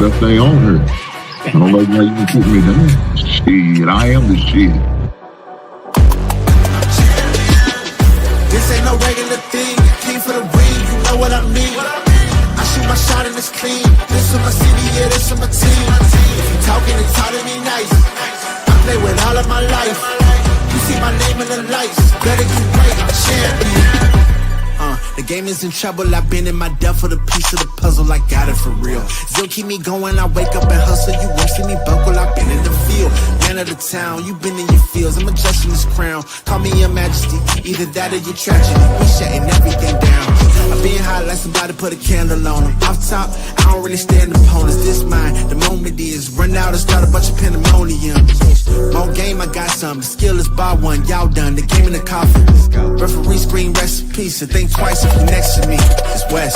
best thing on here. I don't know why you can put me down. Shit, I am the shit. This ain't no regular thing. I came for the ring, you know what I mean. I shoot my shot and it's clean. This for my city, yeah, this for my team. If you talking, it's hard to be nice. I play with all of my life. You see my name in the lights. Better get right, I'm a champion. The game is in trouble, I've been in my depth for the piece of the puzzle, I got it for real. Still keep me going, I wake up and hustle, you won't see me buckle, I've been in the field. Man of the town, you been in your fields, I'm adjusting this crown. Call me your majesty, either that or your tragedy, we shutting everything down. I've been hot like somebody put a candle on them. Off top, I don't really stand opponents, this mine, the moment is run out and start a bunch of pandemonium. More game, I got some, the skill is bar one, y'all done, the game in the coffin. Referee screen recipes, so think twice if you next to me, it's West.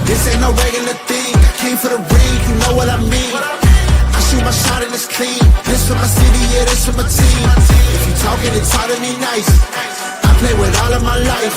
This ain't no regular thing, I came for the ring, you know what I mean. I shoot my shot and it's clean, this for my city, yeah, this for my team. If you talking, it's hard to be nice. I play with all of my life.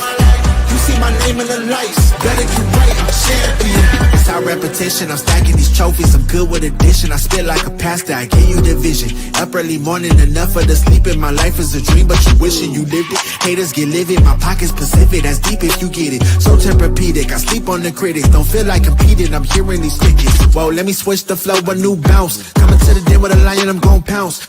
You see my name in the lights, better get right, I'm a champion. It's our repetition, I'm stacking these trophies, I'm good with addition. I spit like a pastor, I give you the vision. Up early morning, enough for the sleeping. My life is a dream, but you wishing you lived it. Haters get livid, my pocket's Pacific, that's deep if you get it. So Tempur-Pedic, I sleep on the critics. Don't feel like competing, I'm hearing these tickets. Whoa, let me switch the flow, a new bounce. Coming to the den with a lion, I'm gon' pounce.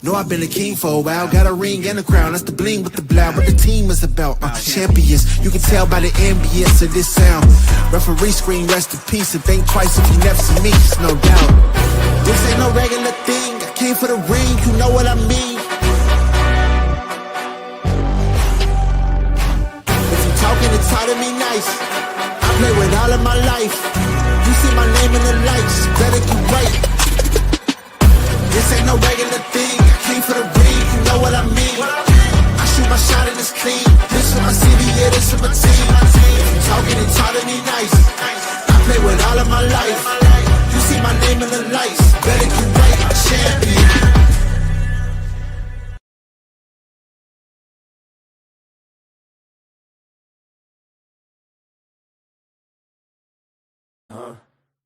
Know I've been a king for a while, got a ring and a crown. That's the bling with the blow, what the team is about. Champions, you can tell by the ambience of this sound. Referee screen, rest in peace, and think twice if you never see me, it's no doubt. This ain't no regular thing, I came for the ring, you know what I mean. If you talking, it's hard to be nice. I play with all of my life. You see my name in the lights, better get right. This ain't no regular thing, I came for the ring, you know what I mean. I shoot my shot and it's clean, this for my city, yeah, this for my team. If you talking, it's hard to be nice. I play with all of my life. You see my name in the lights, better get right, I'm a champion.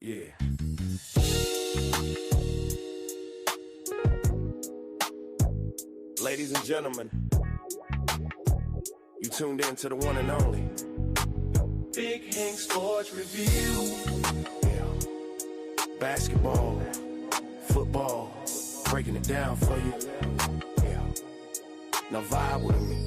Yeah. Ladies and gentlemen, you tuned in to the one and only Big Hank Sports Review. Yeah. Basketball, football, breaking it down for you. Yeah. Now vibe with me.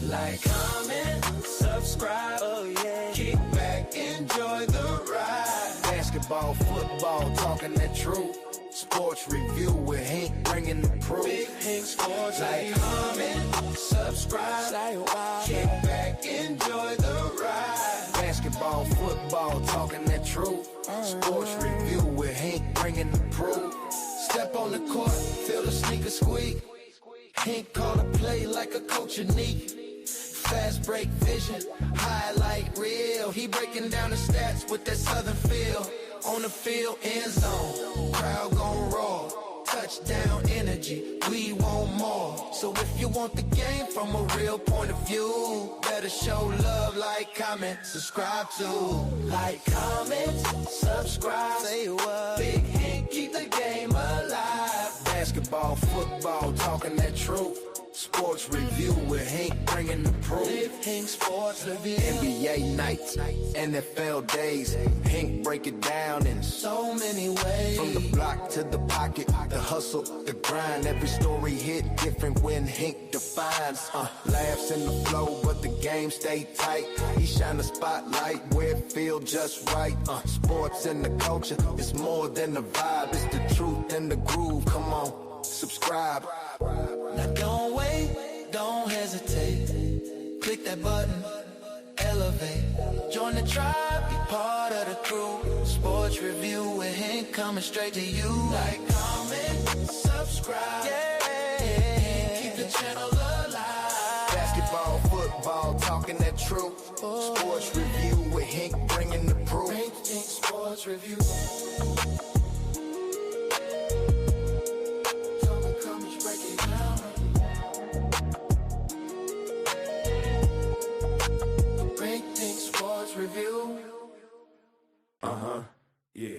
Like, comment, subscribe, oh yeah. Kick back, enjoy the ride. Basketball, football, talking that truth. Sports review with Hank bringing the proof. Big Hank Sports. Like, comment, subscribe, kick back, enjoy the ride. Basketball, football, talking that truth. Sports review with Hank bringing the proof. Step on the court, feel the sneaker squeak. Hank call a play like a coach unique. Fast break vision, highlight reel. He breaking down the stats with that southern feel. On the field, end zone, crowd gon' roar. Touchdown energy, we want more. So if you want the game from a real point of view, better show love, like, comment, subscribe to. Like, comment, subscribe, say what. Big Hank, keep the game alive. Basketball, football, talking that truth. Sports review with Hank bringing the proof. Big Hank Sports Review. NBA nights, NFL days. Hank break it down in so many ways. From the block to the pocket, the hustle, the grind. Every story hit different when Hank defines. Laughs in the flow, but the game stay tight. He shine the spotlight where it feel just right. Sports and the culture, it's more than the vibe. It's the truth and the groove. Come on, subscribe. Now don't wait, don't hesitate. Click that button, elevate. Join the tribe, be part of the crew. Sports review with Hank coming straight to you. Like, comment, subscribe. Yeah, keep the channel alive. Basketball, football, talking that truth. Sports review with Hank bringing the proof. Hank Sports Review. Review. Yeah.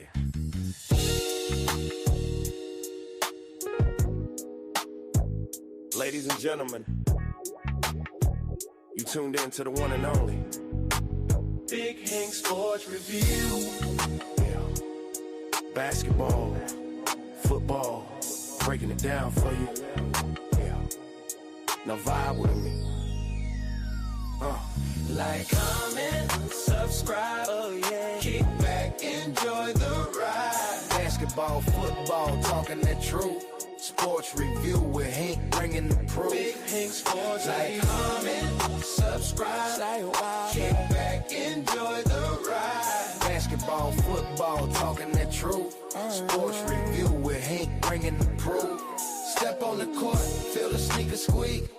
Ladies and gentlemen, you tuned in to the one and only Big Hank Sports Review. Yeah. Basketball, football, breaking it down for you. Yeah. Now vibe with me. Like, comment, subscribe, oh yeah. Kick back, enjoy the ride. Basketball, football, talking that truth. Sports review with Hank, bringing the proof. Big Hank Sports. Like, comment, subscribe, say wow. Kick back, enjoy the ride. Basketball, football, talking that truth. Sports review with Hank, bringing the proof. Step on the court, feel the sneaker squeak.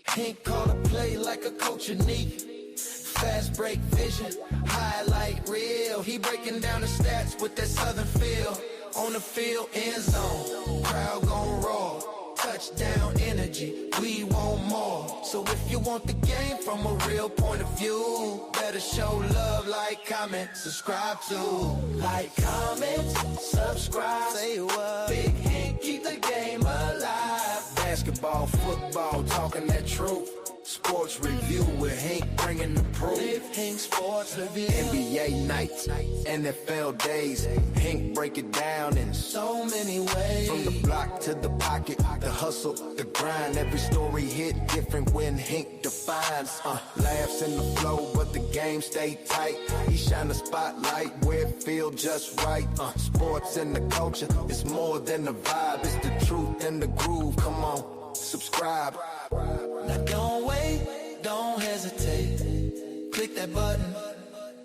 Hank call a play like a coach unique. Fast break vision, highlight reel. He breaking down the stats with that southern feel. On the field, end zone, crowd gon' roar. Touchdown energy, we want more. So if you want the game from a real point of view, better show love, like, comment, subscribe to. Like, comment, subscribe, say what. Big Hank, keep the game alive. Basketball, football, talking that truth. Sports review with Hank, bringing the proof. Big Hank Sports Review. NBA nights, NFL days. Hank break it down in so many ways. From the block to the pocket, the hustle, the grind. Every story hit different when Hank defines. Laughs in the flow, but the game stay tight. He shine the spotlight where it feel just right. Sports and the culture, it's more than a vibe. It's the truth and the groove. Come on, subscribe. Now don't wait, don't hesitate. Click that button,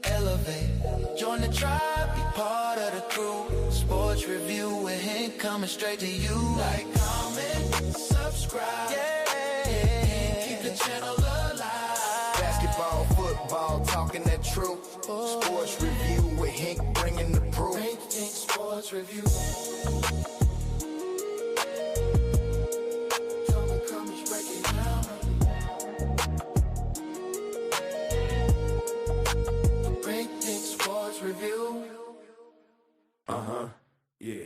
elevate. Join the tribe, be part of the crew. Sports review with Hank coming straight to you. Like, comment, subscribe. Yeah. Keep the channel alive. Basketball, football, talking that truth. Sports review with Hank bringing the proof. Hank Sports Review. Review. Yeah.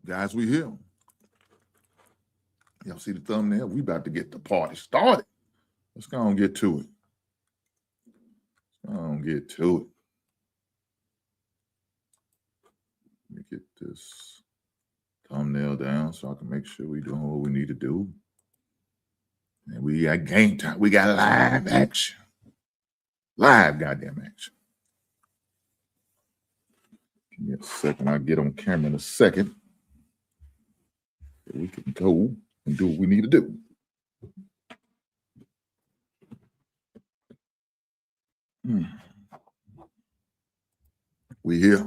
Guys, we here. Y'all see the thumbnail? We about to get the party started. Let's go and get to it. Let's go and get to it. Let me get this thumbnail down so I can make sure we're doing what we need to do. And we got game time. We got live action. Live goddamn action. Give me a second. I'll get on camera in a second. We can go and do what we need to do. We here.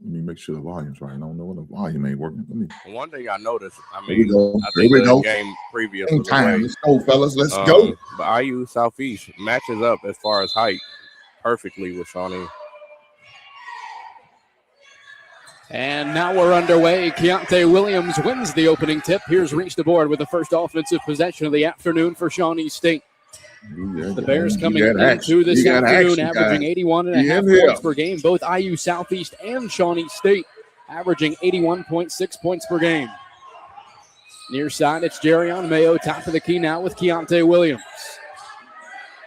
Let me make sure the volume's right. I don't know when the volume ain't working. One thing I noticed, I Here we mean, go. I think Here we the go. game previous Same was time. away. Let's go, fellas. Let's go. But IU Southeast matches up as far as height perfectly with Shawnee. And now we're underway. Keontae Williams wins the opening tip. Here's reached the board with the first offensive possession of the afternoon for Shawnee State. The Bears coming into this afternoon averaging 81.5 points per game. Both IU Southeast and Shawnee State averaging 81.6 points per game. Near side, it's Jerrion Mayo, top of the key now with Keontae Williams.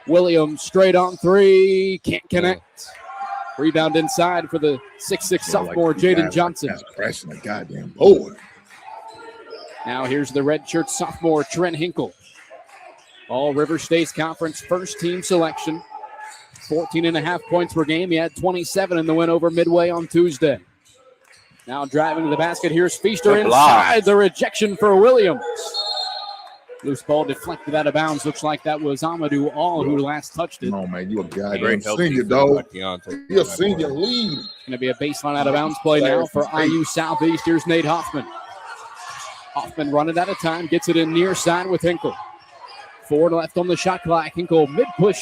Williams straight on three, can't connect. Rebound inside for the 6'6" sophomore Jaden Johnson. That's crashing the goddamn board. Now here's the redshirt sophomore Trent Hinkle. All River State's conference first team selection. 14.5 points per game. He had 27 in the win over Midway on Tuesday. Now driving to the basket. Here's Feaster inside. The rejection for Williams. Loose ball deflected out of bounds. Looks like that was Amadou All who last touched it. Come on, man. You a guy. Great Senior, dog. You're a senior lead. Going to be a baseline out of bounds play now for IU Southeast. Here's Nate Hoffman. Hoffman running out of time. Gets it in near side with Hinkle. 4 left on the shot clock. Hinkle mid-post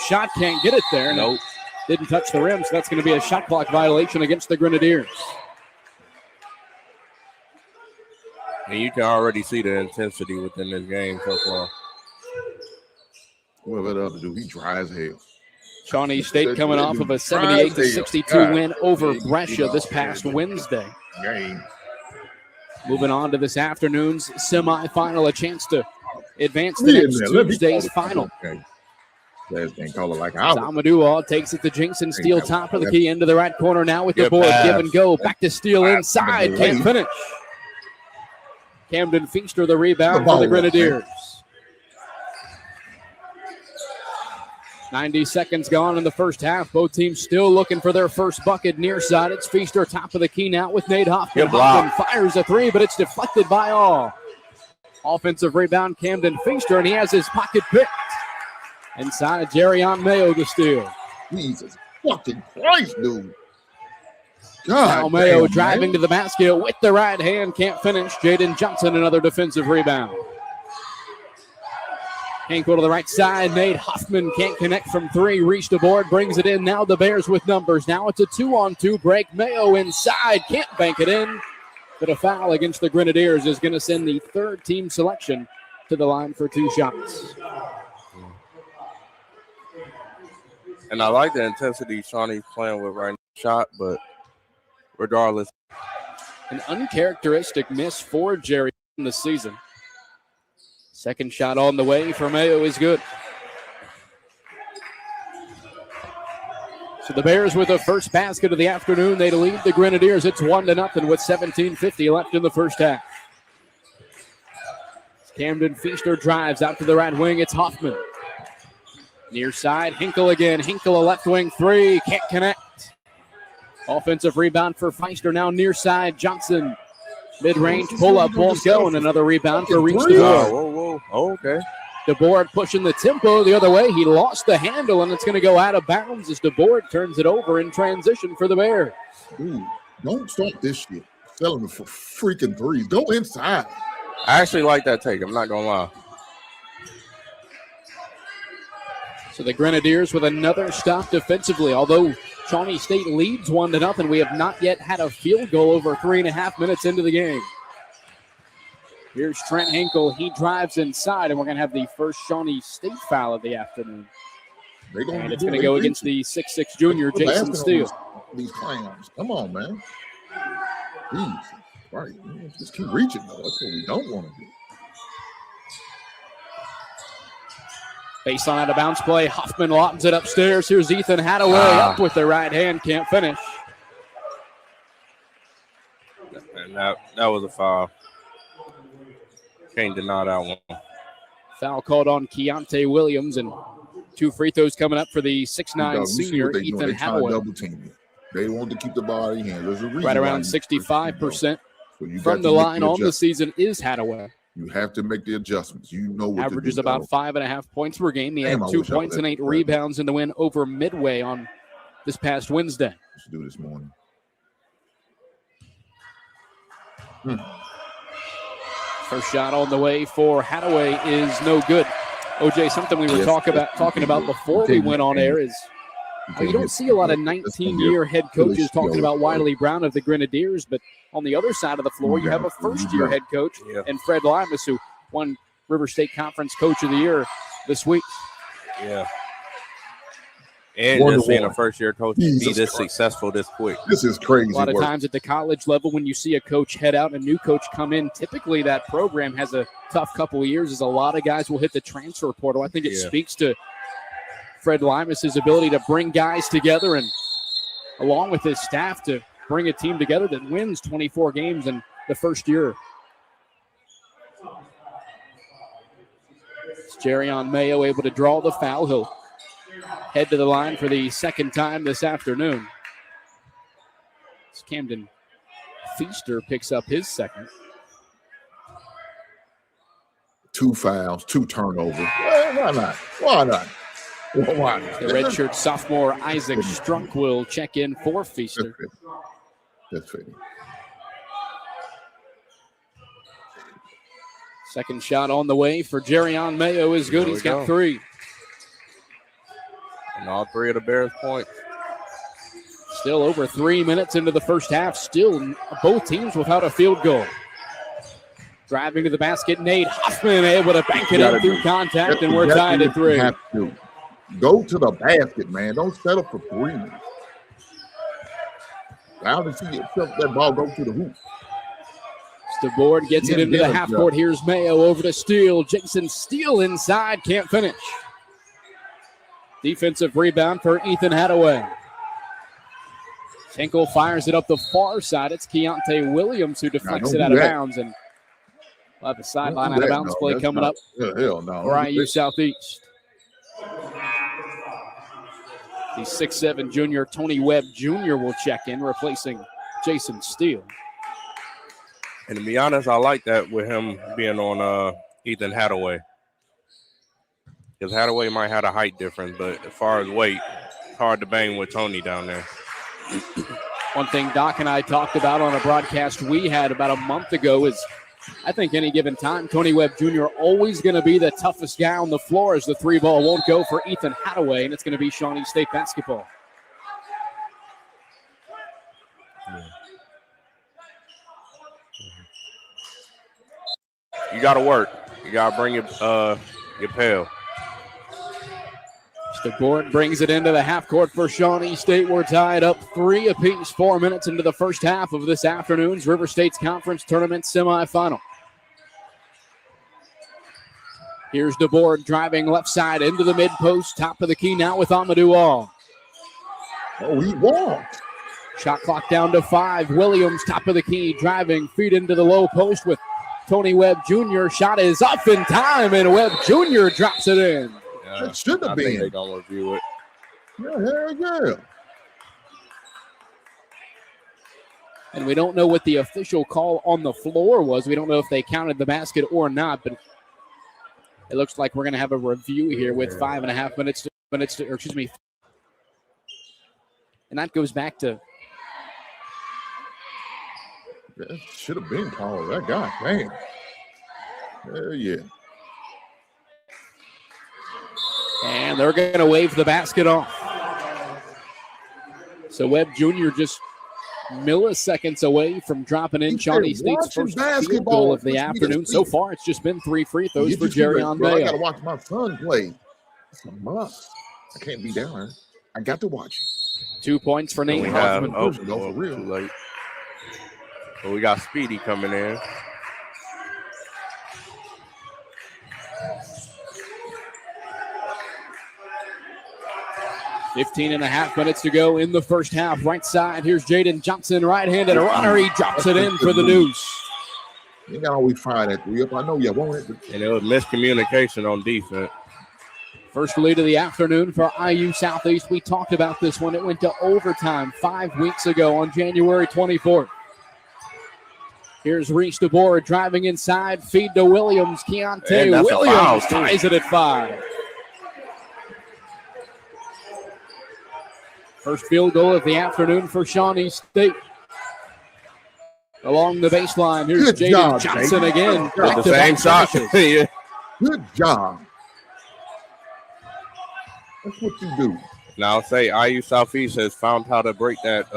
shot. Can't get it there. Nope. Didn't touch the rim, so that's going to be a shot clock violation against the Grenadiers. And you can already see the intensity within this game so far. Whatever the other dude, he dry as hell. Shawnee State coming off of a 78-62 win over Brescia this past Wednesday. Moving on to this afternoon's semifinal, a chance to advance to next Tuesday's final. Zamadou takes it to Jinx and Steele, top of the key, into the right corner now with the board. Give and go. Back to Steele inside. Can't finish. Camden Feaster the rebound for the Grenadiers. 90 seconds gone in the first half. Both teams still looking for their first bucket near side. It's Feaster top of the key now with Nate Hoffman. Hoffman fires a three, but it's deflected by all. Offensive rebound, Camden Feaster, and he has his pocket picked. Inside, Jerrion Mayo to steal. Jesus fucking Christ, dude. Now Mayo driving to the basket with the right hand. Can't finish. Jaden Johnson, another defensive rebound. Hinkle to the right side. Nate Hoffman can't connect from three. Reached the board, brings it in. Now the Bears with numbers. Now it's a 2-on-2 break. Mayo inside. Can't bank it in. But a foul against the Grenadiers is going to send the third team selection to the line for 2 shots. And I like the intensity Shawnee's playing with right now. Shot, but regardless. An uncharacteristic miss for Jerry in the season. Second shot on the way for Mayo is good. So the Bears with the first basket of the afternoon. They lead the Grenadiers. It's 1-0 with 17:50 left in the first half. Camden Feaster drives out to the right wing. It's Hoffman. Near side, Hinkle again. Hinkle, a left wing three. Can't connect. Offensive rebound for Feaster. Now near side, Johnson. Mid-range pull-up won't go, and another rebound for Reach DeBoard. Whoa. Oh, okay. DeBoard pushing the tempo the other way. He lost the handle, and it's going to go out of bounds as DeBoard turns it over in transition for the Bears. Dude, don't start this shit. Selling for freaking threes. Go inside. I actually like that take. I'm not going to lie. So the Grenadiers with another stop defensively. Although Shawnee State leads 1-0, we have not yet had a field goal over 3.5 minutes into the game. Here's Trent Hinkle. He drives inside, and we're going to have the first Shawnee State foul of the afternoon. And it's going to go against the 6'6 junior, Jason Steele. These clowns. Come on, man. Jesus Christ. Just keep reaching, though. That's what we don't want to do. Baseline out of bounds play. Hoffman lobs it upstairs. Here's Ethan Hadaway up with the right hand. Can't finish. And that was a foul. Can't deny that one. Foul called on Keontae Williams, and 2 free throws coming up for the 6'9 senior Ethan Hadaway. They want to keep the ball in hand. There's a reason right around 65% from the line on the season is Hadaway. You have to make the adjustments. You know what averages about 5.5 points per game. He had 2 points and 8 rebounds in the win over Midway on this past Wednesday. Let's do this morning. First shot on the way for Hadaway is no good. OJ, something we were talking about before we went on air is you don't see a lot of 19-year head coaches talking about Wiley Brown of the Grenadiers, but on the other side of the floor, you have a first-year head coach and Fred Limas, who won River State Conference Coach of the Year this week. Yeah. And just seeing a first-year coach be this successful this quick. This is crazy. A lot of times at the college level, when you see a coach head out and a new coach come in, typically that program has a tough couple of years as a lot of guys will hit the transfer portal. I think it speaks to Fred Limas' ability to bring guys together and along with his staff to bring a team together that wins 24 games in the first year. It's Jerrion Mayo able to draw the foul. He'll head to the line for the second time this afternoon. It's Camden Feaster picks up his second. 2 fouls, 2 turnovers. Why not? Why not? Why not? The redshirt sophomore Isaac Strunk will check in for Feaster. That's fitting. Second shot on the way for Jerrion Mayo is good. He's got 3. And all 3 of the Bears' points. Still over 3 minutes into the first half. Still both teams without a field goal. Driving to the basket, Nate Hoffman able to bank it in through contact, and we're tied at 3. Have to go to the basket, man. Don't settle for 3. How to see that ball go to the hoop. DeBoard gets it into the half court. Here's Mayo over to Steele. Jason Steele inside, can't finish. Defensive rebound for Ethan Hadaway. Tinkle fires it up the far side. It's Keontae Williams who deflects it out of bounds, and we'll have a sideline out of bounds play coming up for IU Southeast. The 6'7" junior Tony Webb Jr. will check in, replacing Jason Steele. And to be honest, I like that with him being on Ethan Hadaway. Because Hadaway might have a height difference, but as far as weight, it's hard to bang with Tony down there. One thing Doc and I talked about on a broadcast we had about a month ago is I think any given time, Tony Webb Jr. always going to be the toughest guy on the floor as the 3 ball won't go for Ethan Hadaway, and it's going to be Shawnee State basketball. You got to work. You got to bring your pail. DeBoard brings it into the half court for Shawnee State. We're tied up 3 apiece, 4 minutes into the first half of this afternoon's River State's Conference Tournament semifinal. Here's DeBoard driving left side into the mid post, top of the key now with Amadou All. Oh, he walked. Shot clock down to 5. Williams, top of the key, driving, feed into the low post with Tony Webb Jr. Shot is up in time, and Webb Jr. drops it in. It should have been. Think they don't review it. Yeah. And we don't know what the official call on the floor was. We don't know if they counted the basket or not, but it looks like we're going to have a review here with 5.5 minutes to, or excuse me. And that goes back to. That should have been called. That guy, man. Yeah. And they're going to wave the basket off. So Webb Jr. just milliseconds away from dropping in Shawnee State's first field goal of the afternoon. So far, it's just been 3 free throws for Jerrion Mayo. I got to watch my son play. It's a must. I can't be down there. I got to watch it. 2 points for Nate Hoffman. For real. Too late. Well, we got Speedy coming in. 15.5 minutes to go in the first half. Right side, here's Jaden Johnson, right-handed runner. He drops it in for the deuce. You got always fire that 3 up. I know you won't. And it was miscommunication on defense. First lead of the afternoon for IU Southeast. We talked about this when it went to overtime 5 weeks ago on January 24th. Here's Reese DeBoer driving inside. Feed to Williams. Keontae Williams ties it at 5. First field goal of the afternoon for Shawnee State. Along the baseline, here's Jaden Johnson again. The same shot. Yeah. Good job. That's what you do. Now, I'll say IU Southeast has found how to break that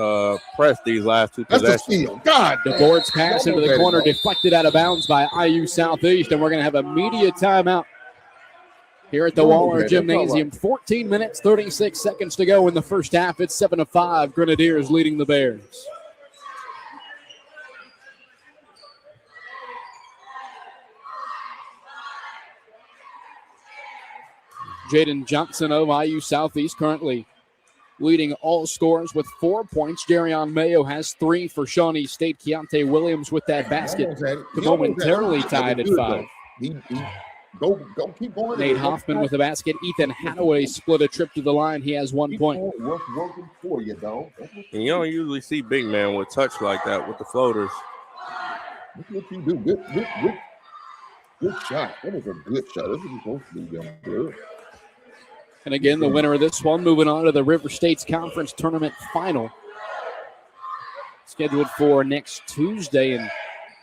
press these last 2 possessions. That's a steal. God. The board's pass into the corner, deflected out of bounds by IU Southeast, and we're going to have a media timeout here at the Waller Gymnasium. 14 minutes, 36 seconds to go in the first half. It's 7-5. Grenadiers leading the Bears. Jaden Johnson of IU Southeast currently leading all scorers with 4 points. Jerrion Mayo has 3 for Shawnee State. Keontae Williams with that basket momentarily tied at 5. Go, keep going. Nate Hoffman with the basket. Ethan Hadaway split a trip to the line. He has 1 point. Working for you, though. And you don't usually see big man with touch like that with the floaters. Look what you do. Good shot. That was a good shot. That's what you're supposed to do, young girl. And again, the winner of this one moving on to the River State's Conference Tournament Final. Scheduled for next Tuesday. And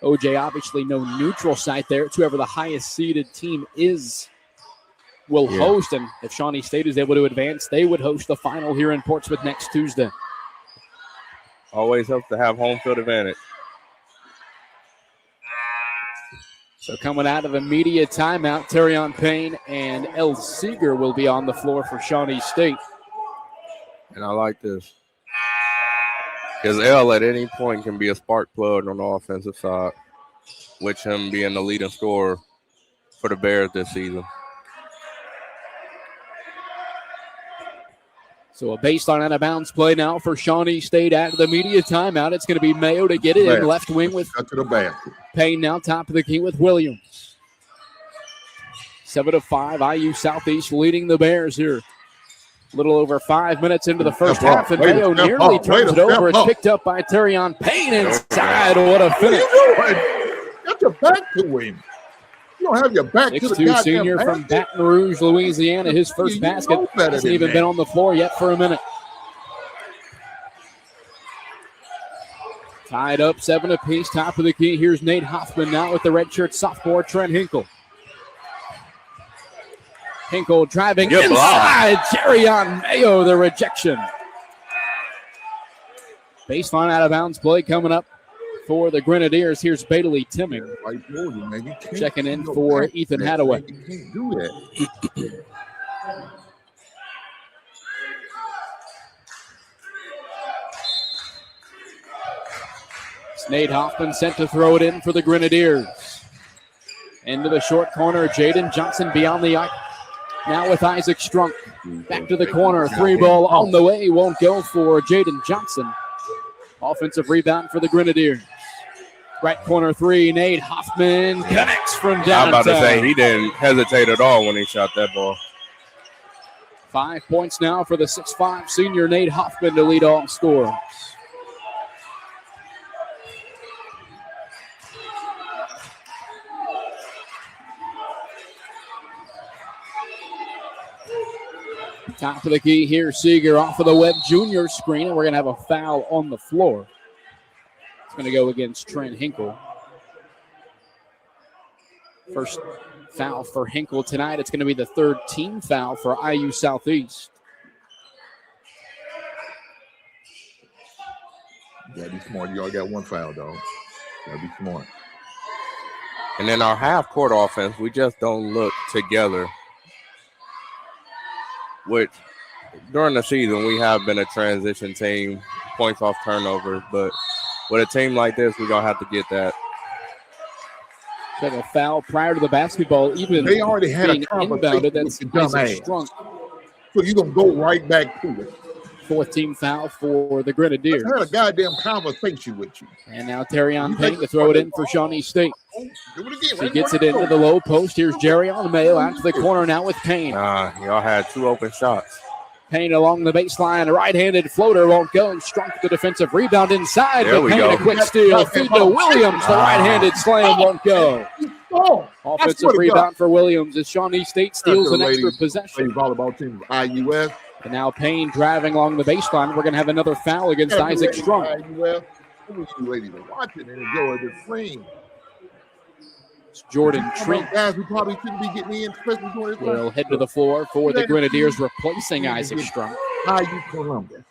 OJ, obviously no neutral site there. It's whoever the highest seeded team will host. And if Shawnee State is able to advance, they would host the final here in Portsmouth next Tuesday. Always helps to have home field advantage. So coming out of the media timeout, Terrion Payne and El Seeger will be on the floor for Shawnee State. And I like this. Because L at any point can be a spark plug on the offensive side, with him being the leading scorer for the Bears this season. So a baseline out of bounds play now for Shawnee State out of the media timeout. It's going to be Mayo to get it in left wing with Cut to the basket. Payne now top of the key with Williams. 7-5, IU Southeast leading the Bears here. A little over 5 minutes into the first half, and Mayo nearly turns it over. It's picked up by Terrion Payne inside. What a finish. Got your back to him. You don't have your back to the 6'2" senior from Baton Rouge, Louisiana. His first basket hasn't even been on the floor yet for a minute. Tied up 7 apiece, top of the key. Here's Nate Hoffman now with the redshirt sophomore Trent Hinkle. Hinkle driving inside. Terrion Mayo, the rejection. Baseline out of bounds play coming up for the Grenadiers. Here's Bailey Timming checking in for Ethan Hadaway. You can't do that. It's Nate Hoffman sent to throw it in for the Grenadiers. Into the short corner, Jaden Johnson beyond the arc. Now with Isaac Strunk. Back to the corner, 3 ball on the way. Won't go for Jaden Johnson. Offensive rebound for the Grenadiers. Right corner 3, Nate Hoffman connects from downtown. I'm about to say he didn't hesitate at all when he shot that ball. 5 points now for the 6'5" senior Nate Hoffman to lead all scorers. Top of the key here, Seeger off of the Webb Jr. screen, and we're going to have a foul on the floor. It's going to go against Trent Hinkle. First foul for Hinkle tonight. It's going to be the 3rd team foul for IU Southeast. You gotta be smart. You already got 1 foul, dog. You gotta be smart. And in our half-court offense, we just don't look together. Which, during the season, we have been a transition team, points off turnovers, but with a team like this, we're going to have to get that. Like a foul prior to the basketball, even they already had being a conversation inbounded. That's with your dumb ass. Strunk. So you're going to go right back to it. 4th team foul for the Grenadiers. I had a goddamn conversation with you. And now Terrion Payne to throw it in for Shawnee State. Do it again. He gets it into the low post. Here's Jerrion Mayo out to the corner now with Payne. Y'all had 2 open shots. Payne along the baseline. A right-handed floater won't go. Strunk the defensive rebound inside. There But we Payne go. a quick steal. Feed to Williams. The right-handed slam won't go. Offensive rebound for Williams as Shawnee State steals an extra possession. Volleyball team of IUS. And now Payne driving along the baseline. We're going to have another foul against Isaac Strunk. You ladies are watching and enjoy the screen. It's Jordan Trent. Guys who probably shouldn't be getting in, especially during this will head to the floor for the Grenadiers, replacing Isaac Strunk. IU Columbus.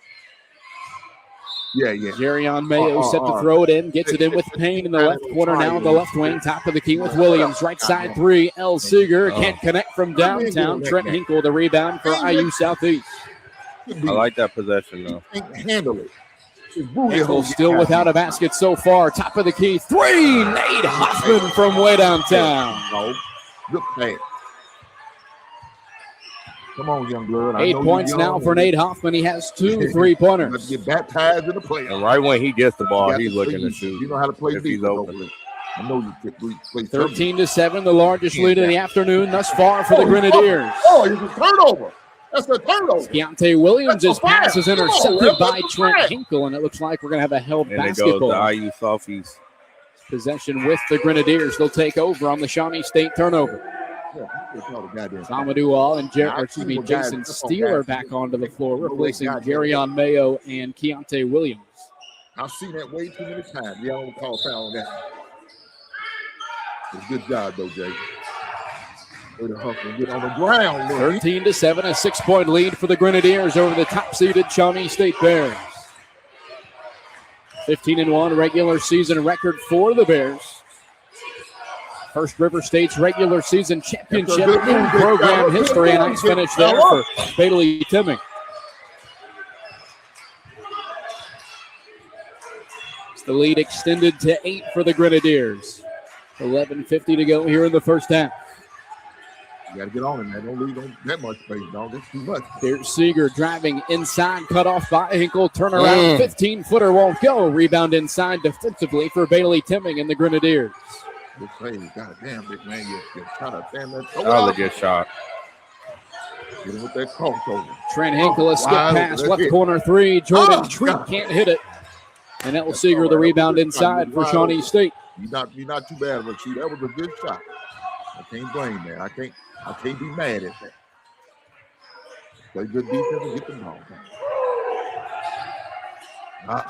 Yeah. Jerrion Mayo set to throw it in, gets it in with Payne in the left corner now in the left wing. Top of the key with Williams. Right side 3, El Seeger can't connect from downtown. Trent Hinkle the rebound for IU Southeast. I like that possession though. Handle it. Hinkle still without a basket so far. Top of the key 3, Nate Hoffman from way downtown. No, good pass. Come on, young blood. 8 points now for Nate Hoffman. He has 2 3-pointers. Let's get baptized in the playoffs. And right when he gets the ball, he's looking to shoot. You know how to play if he's open. I know you can play 13-7, the largest lead of the afternoon thus far for the Grenadiers. Oh, it's a turnover. That's a turnover. Keontae Williams' pass is intercepted by Trent Hinkle, and it looks like we're going to have a held and basketball. It goes to IU Southeast. Possession with the Grenadiers. They'll take over on the Shawnee State turnover. Amadou All and Jason Steeler back onto the floor, replacing Jerrion Mayo and Keontae Williams. I've seen that way too many times. Yeah, I don't call foul on that. It's a good job, though, Jay. Way to hustle and get on the ground. 13-7, a 6-point lead for the Grenadiers over the top-seeded Shawnee State Bears. 15-1 regular season record for the Bears. First River State's regular season championship in program history. A nice finish there for Bailey Timming. It's the lead extended to 8 for the Grenadiers. 11:50 to go here in the first half. You got to get on him, man. Don't leave that much space, dog. That's too much. Here's Seeger driving inside, cut off by Hinkle. Turnaround, 15-footer won't go. Rebound inside defensively for Bailey Timming and the Grenadiers. Good play. God damn, big man. You shot a damn that. That was a good shot. Get him with that crossover. Trent Hinkle, a skip pass, left corner 3. Jordan Treat can't hit it. And El Seeger, the rebound inside for Shawnee State. You're not too bad of a shoot. That was a good shot. I can't blame that. I can't be mad at that. Play good defense and get the ball.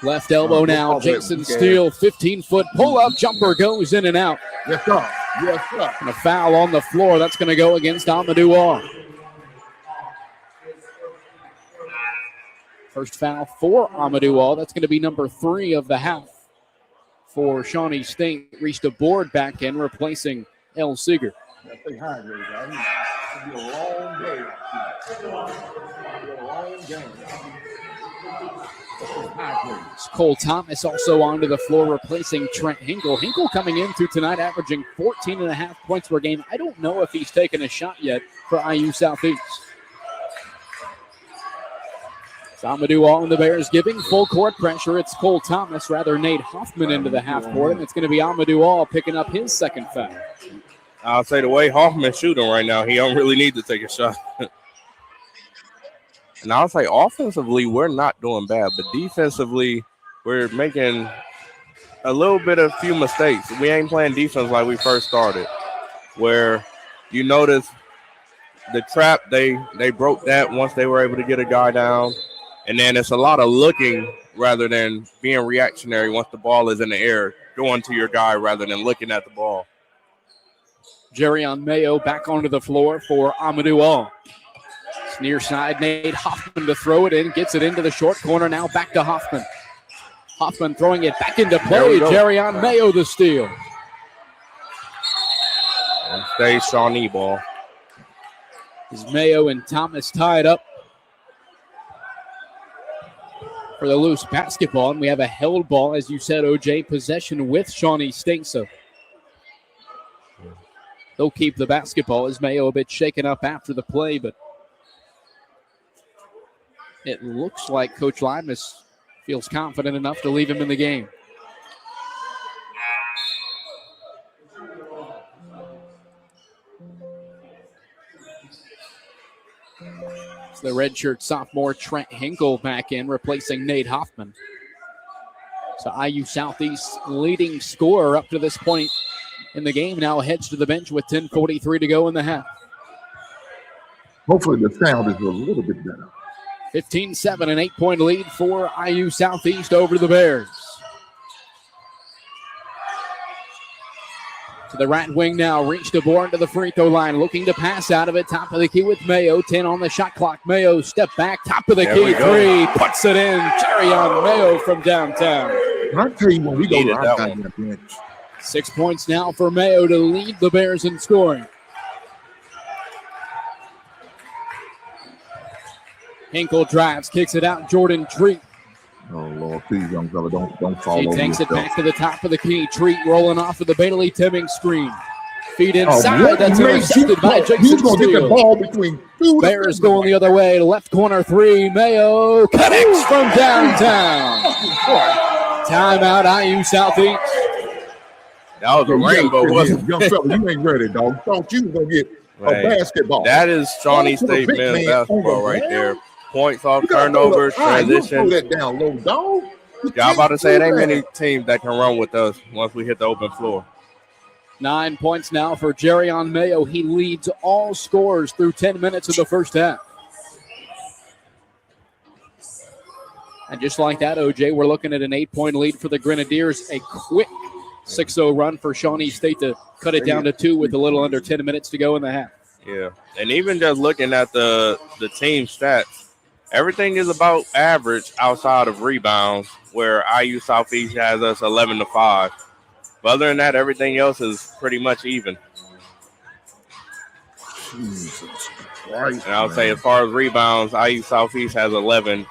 Left elbow now. Jason Steele, 15-foot pull-up jumper goes in and out. Yes, sir. Yes, sir. And a foul on the floor. That's going to go against Amadou All. First foul for Amadou All. That's going to be number 3 of the half for Shawnee State. Reached a board back in, replacing El Seeger. Stay hydrated, guys. It's going to be a long day. It's going to be a long game. It's Cole Thomas also onto the floor, replacing Trent Hinkle. Hinkle coming in through tonight, averaging 14.5 points per game. I don't know if he's taken a shot yet for IU Southeast. It's Amadou All and the Bears giving full court pressure. It's Cole Thomas, rather Nate Hoffman into the half court, and it's going to be Amadou All picking up his second foul. I'll say the way Hoffman's shooting right now, he don't really need to take a shot. And I'll say offensively, we're not doing bad, but defensively, we're making a few mistakes. We ain't playing defense like we first started, where you notice the trap, they broke that once they were able to get a guy down. And then it's a lot of looking rather than being reactionary once the ball is in the air, going to your guy rather than looking at the ball. Jerion Mayo back onto the floor for Amadou All. It's near side, Nate Hoffman to throw it in, gets it into the short corner, now back to Hoffman. Hoffman throwing it back into play. Jerion Mayo the steal. And stays Shawnee ball. As Mayo and Thomas tied up for the loose basketball, and we have a held ball, as you said, OJ, possession with Shawnee State, so they'll keep the basketball as Mayo a bit shaken up after the play, but it looks like Coach Limas feels confident enough to leave him in the game. It's the redshirt sophomore Trent Hinkle back in, replacing Nate Hoffman. So IU Southeast leading scorer up to this point in the game now heads to the bench with 10:43 to go in the half. Hopefully the sound is a little bit better. 15-7, an 8-point lead for IU Southeast over the Bears. To the right wing now, reached the board to the free throw line, looking to pass out of it. Top of the key with Mayo, 10 on the shot clock. Mayo step back, top of the key, 3, puts it in. Jerion Mayo from downtown. Can I tell you when we go to our bench? 6 points now for Mayo to lead the Bears in scoring. Hinkle drives, kicks it out. Jordan Treat. Oh, Lord, please, young fella, don't fall He over takes yourself. it back to the top of the key. Treat rolling off of the Bailey Timming screen. Feed inside. That's intercepted by Jason He's going to get the Steele. ball between two. Bears going the other way. Left corner 3. Mayo connects from downtown. Timeout, IU Southeast. That was a rainbow, wasn't it? Young fella, you ain't ready, dog. Thought you was going to get a basketball. That is Shawnee State men's basketball right there. Points off turnovers, transition. That down low, dog. Y'all about to say it ain't many teams that can run with us once we hit the open floor. 9 points now for Jerion Mayo. He leads all scorers through 10 minutes of the first half. And just like that, OJ, we're looking at an 8-point lead for the Grenadiers. A quick 6-0 run for Shawnee State to cut it down to 2 with a little under 10 minutes to go in the half. Yeah, and even just looking at the team stats, everything is about average outside of rebounds, where IU Southeast has us 11-5. But other than that, everything else is pretty much even. Jesus Christ. And I would say as far as rebounds, IU Southeast has 11.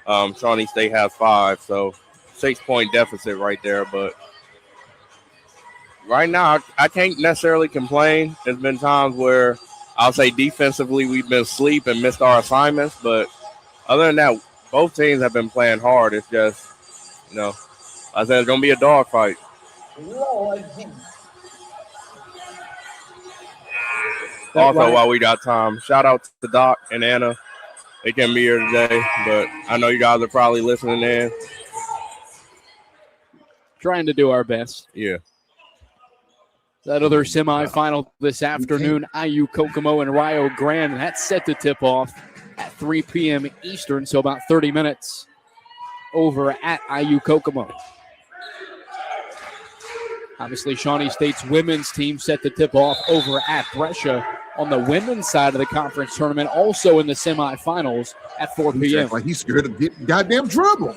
Shawnee State has 5. So 6-point deficit right there. But right now, I can't necessarily complain. There's been times where I'll say defensively we've been asleep and missed our assignments. But other than that, both teams have been playing hard. It's just, I said it's going to be a dogfight. Also, while we got time, shout out to Doc and Anna. They can't be here today, but I know you guys are probably listening in. Trying to do our best. Yeah. That other semifinal this afternoon, IU Kokomo and Rio Grande. That's set to tip off at 3 p.m. Eastern, so about 30 minutes over at IU Kokomo. Obviously, Shawnee State's women's team set to tip off over at Brescia on the women's side of the conference tournament, also in the semifinals at 4 p.m. Like he's scared of getting goddamn trouble.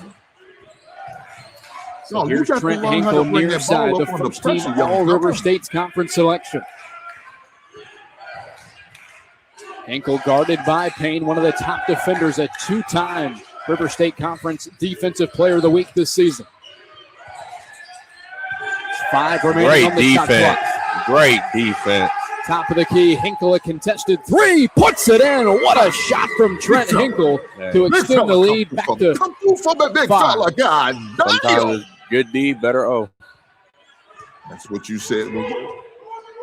So here's Trent Hinkle near side, the first team All River State's conference selection. Hinkle guarded by Payne, one of the top defenders, a 2-time River State Conference Defensive Player of the Week this season. 5 remaining on the shot clock. Great defense. Top of the key, Hinkle a contested 3, puts it in. What a shot from Trent Hinkle to extend the lead back to 5. God sometimes damn. it's good D, better O. That's what you said.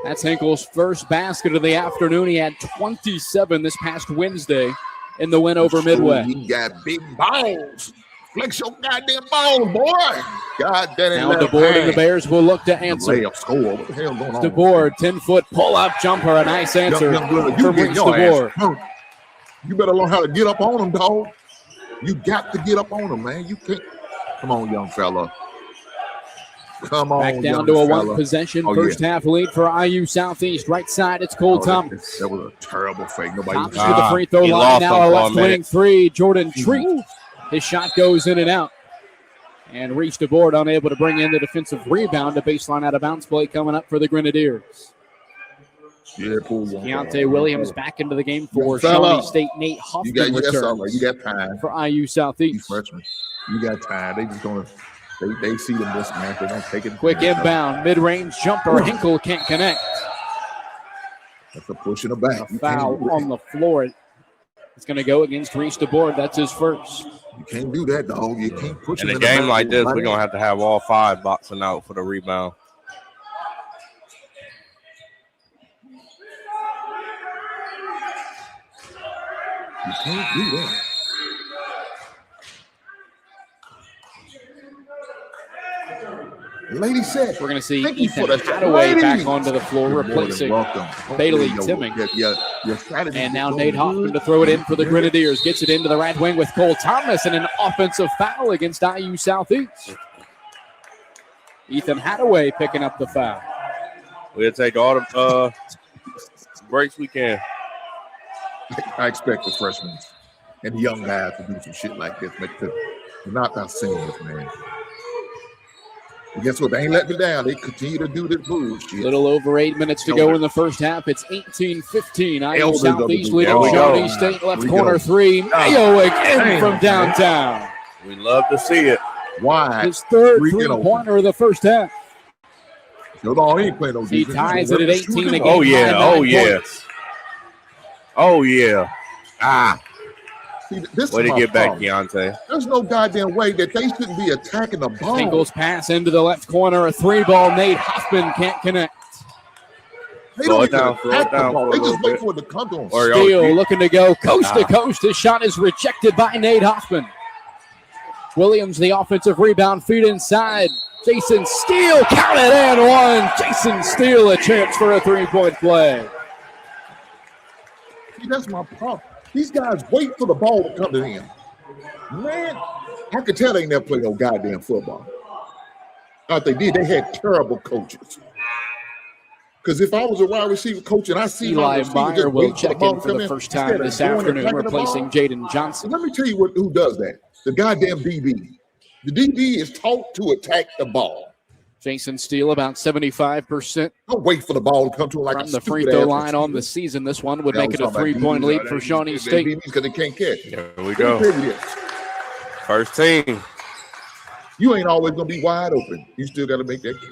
That's Hinkle's first basket of the afternoon. He had 27 this past Wednesday in the win over Midway. He got big balls. Flex your goddamn balls, boy. God damn it. Now DeBoard and the Bears will look to answer. Layup score. What the hell going on? DeBoard, 10-foot pull-up jumper. A nice answer from Reach DeBoard. You better learn how to get up on them, dog. You got to get up on them, man. You can't. Come on, young fella. Come on, back down to a one-possession first half lead for IU Southeast. Right side, it's Cole Thomas. That was a terrible fake. Nobody Thomas to the free throw line. Now a left-wing 3. Jordan Treat. His shot goes in and out. And Reach DeBoard unable to bring in the defensive rebound. A baseline out of bounds play coming up for the Grenadiers. Keontae Williams back into the game for Shawnee State. Nate Huffman returns. You got time for IU Southeast. Freshman. You got time. They just gonna they see the mismatch. They're gonna take it. Quick inbound, mid-range jumper. Hinkle can't connect. That's a push in the back. A foul on the floor. It's going to go against Reach DeBoard. That's his first. You can't do that, dog. You can't push in a game like this. We're gonna have to have all 5 boxing out for the rebound. You can't do that. Lady said, we're going to see Ethan Hadaway back onto the floor, replacing Bailey Timming. And now Nate Hoffman to throw it in for the Grenadiers. Gets it into the right wing with Cole Thomas, and an offensive foul against IU Southeast. Ethan Hadaway picking up the foul. We'll take all the breaks we can. I expect the freshmen and the young guys to do some shit like this. They're not our seniors, man. And guess what? They ain't letting me down. They continue to do this bullshit. Little over 8 minutes to go in the first half. It's 18-15. IU Southeast leading Shawnee State. Left corner 3. Mayo again from downtown. We love to see it. Why? His third three-pointer of the first half. No, he ain't playing no defense. He ties it at 18 again. Oh, yeah. Oh, yeah. Oh, yeah. See, this way to get back, Keontae. There's no goddamn way that they shouldn't be attacking the ball. Hinkle's pass into the left corner. A 3-ball. Nate Hoffman can't connect. They don't even attack the ball. They just wait for it to come to them. Steele looking to go coast to coast. His shot is rejected by Nate Hoffman. Williams, the offensive rebound, feed inside. Jason Steele, count it and one. Jason Steele, a chance for a 3-point play. See, that's my problem. These guys wait for the ball to come to them. Man, I could tell they never played no goddamn football. If they did, they had terrible coaches. Because if I was a wide receiver coach and I see Eli Meyer will check in for the first time this afternoon, replacing Jaden Johnson. Let me tell you who does that. The goddamn DB. The DB is taught to attack the ball. Jason Steele about 75%. Don't wait for the ball to come to him like from a the free throw line on the season. This one would make it a 3-point lead for Shawnee State. Because they can't catch. Here we go. First team. You ain't always going to be wide open. You still got to make that catch.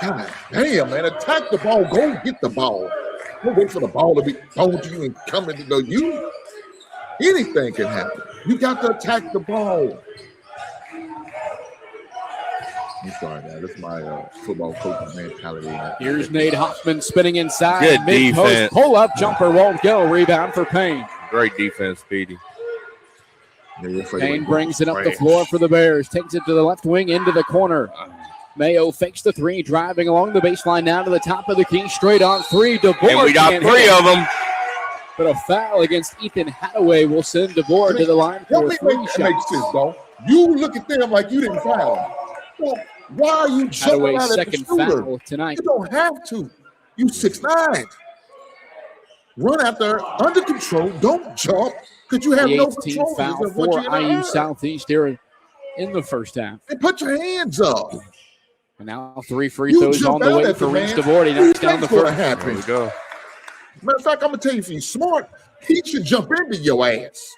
God damn, man. Attack the ball. Go get the ball. Don't wait for the ball to be thrown to you and come into you. Anything can happen. You got to attack the ball. I'm sorry, man. That's my football coach's mentality. Here's Nate Hoffman spinning inside. Good defense. Pull-up jumper won't go. Rebound for Payne. Great defense, Speedy. Payne brings it up the floor for the Bears. Takes it to the left wing into the corner. Mayo fakes the three, driving along the baseline now to the top of the key. Straight on three. DeBoer, and we got three of them. But a foul against Ethan Hadaway will send DeBoer to the line for a three shot. Makes sense, though. You look at them like you didn't foul them. Well, why are you jumping out at the second shooter? Foul tonight. You don't have to. You 6'9". Run after under control. Don't jump because you have the no 18th control. Foul for IU Southeast here in the first half. And put your hands up. And now 3 free throws on the way for Reese DeBoer. He knocks down the first. There we go. Matter of fact, I'm gonna tell you, if he's smart, he should jump into your ass.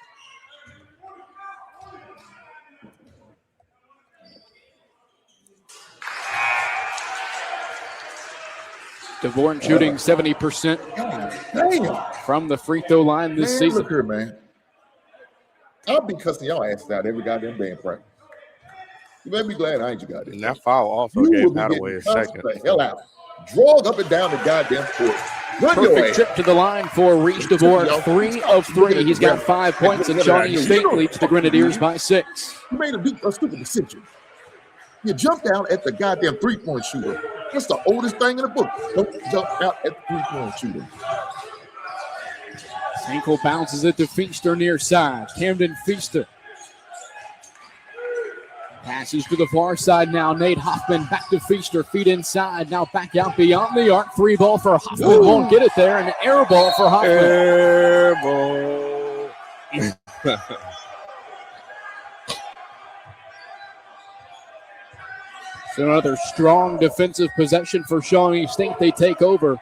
DeBoer shooting 70% from the free throw line this season. Look here, man. I'll be cussing y'all asses out every goddamn day in practice. You better be glad I ain't you got it. And that foul also gave Hadaway a second. The hell out. Drug up and down the goddamn court. Perfect trip to the line for Reese DeBoer. 3 of 3. He's got 5 points, and Shawnee State leads the Grenadiers by 6. You made a stupid decision. You jumped out at the goddamn three-point shooter. That's the oldest thing in the book. Don't jump out at the three-point shooter. Ankle bounces it to Feaster near side. Camden Feaster. Passes to the far side now. Nate Hoffman back to Feaster. Feet inside. Now back out beyond the arc. 3 ball for Hoffman. Ooh. Won't get it there. An air ball for Hoffman. Air ball. So another strong defensive possession for Shawnee State. They take over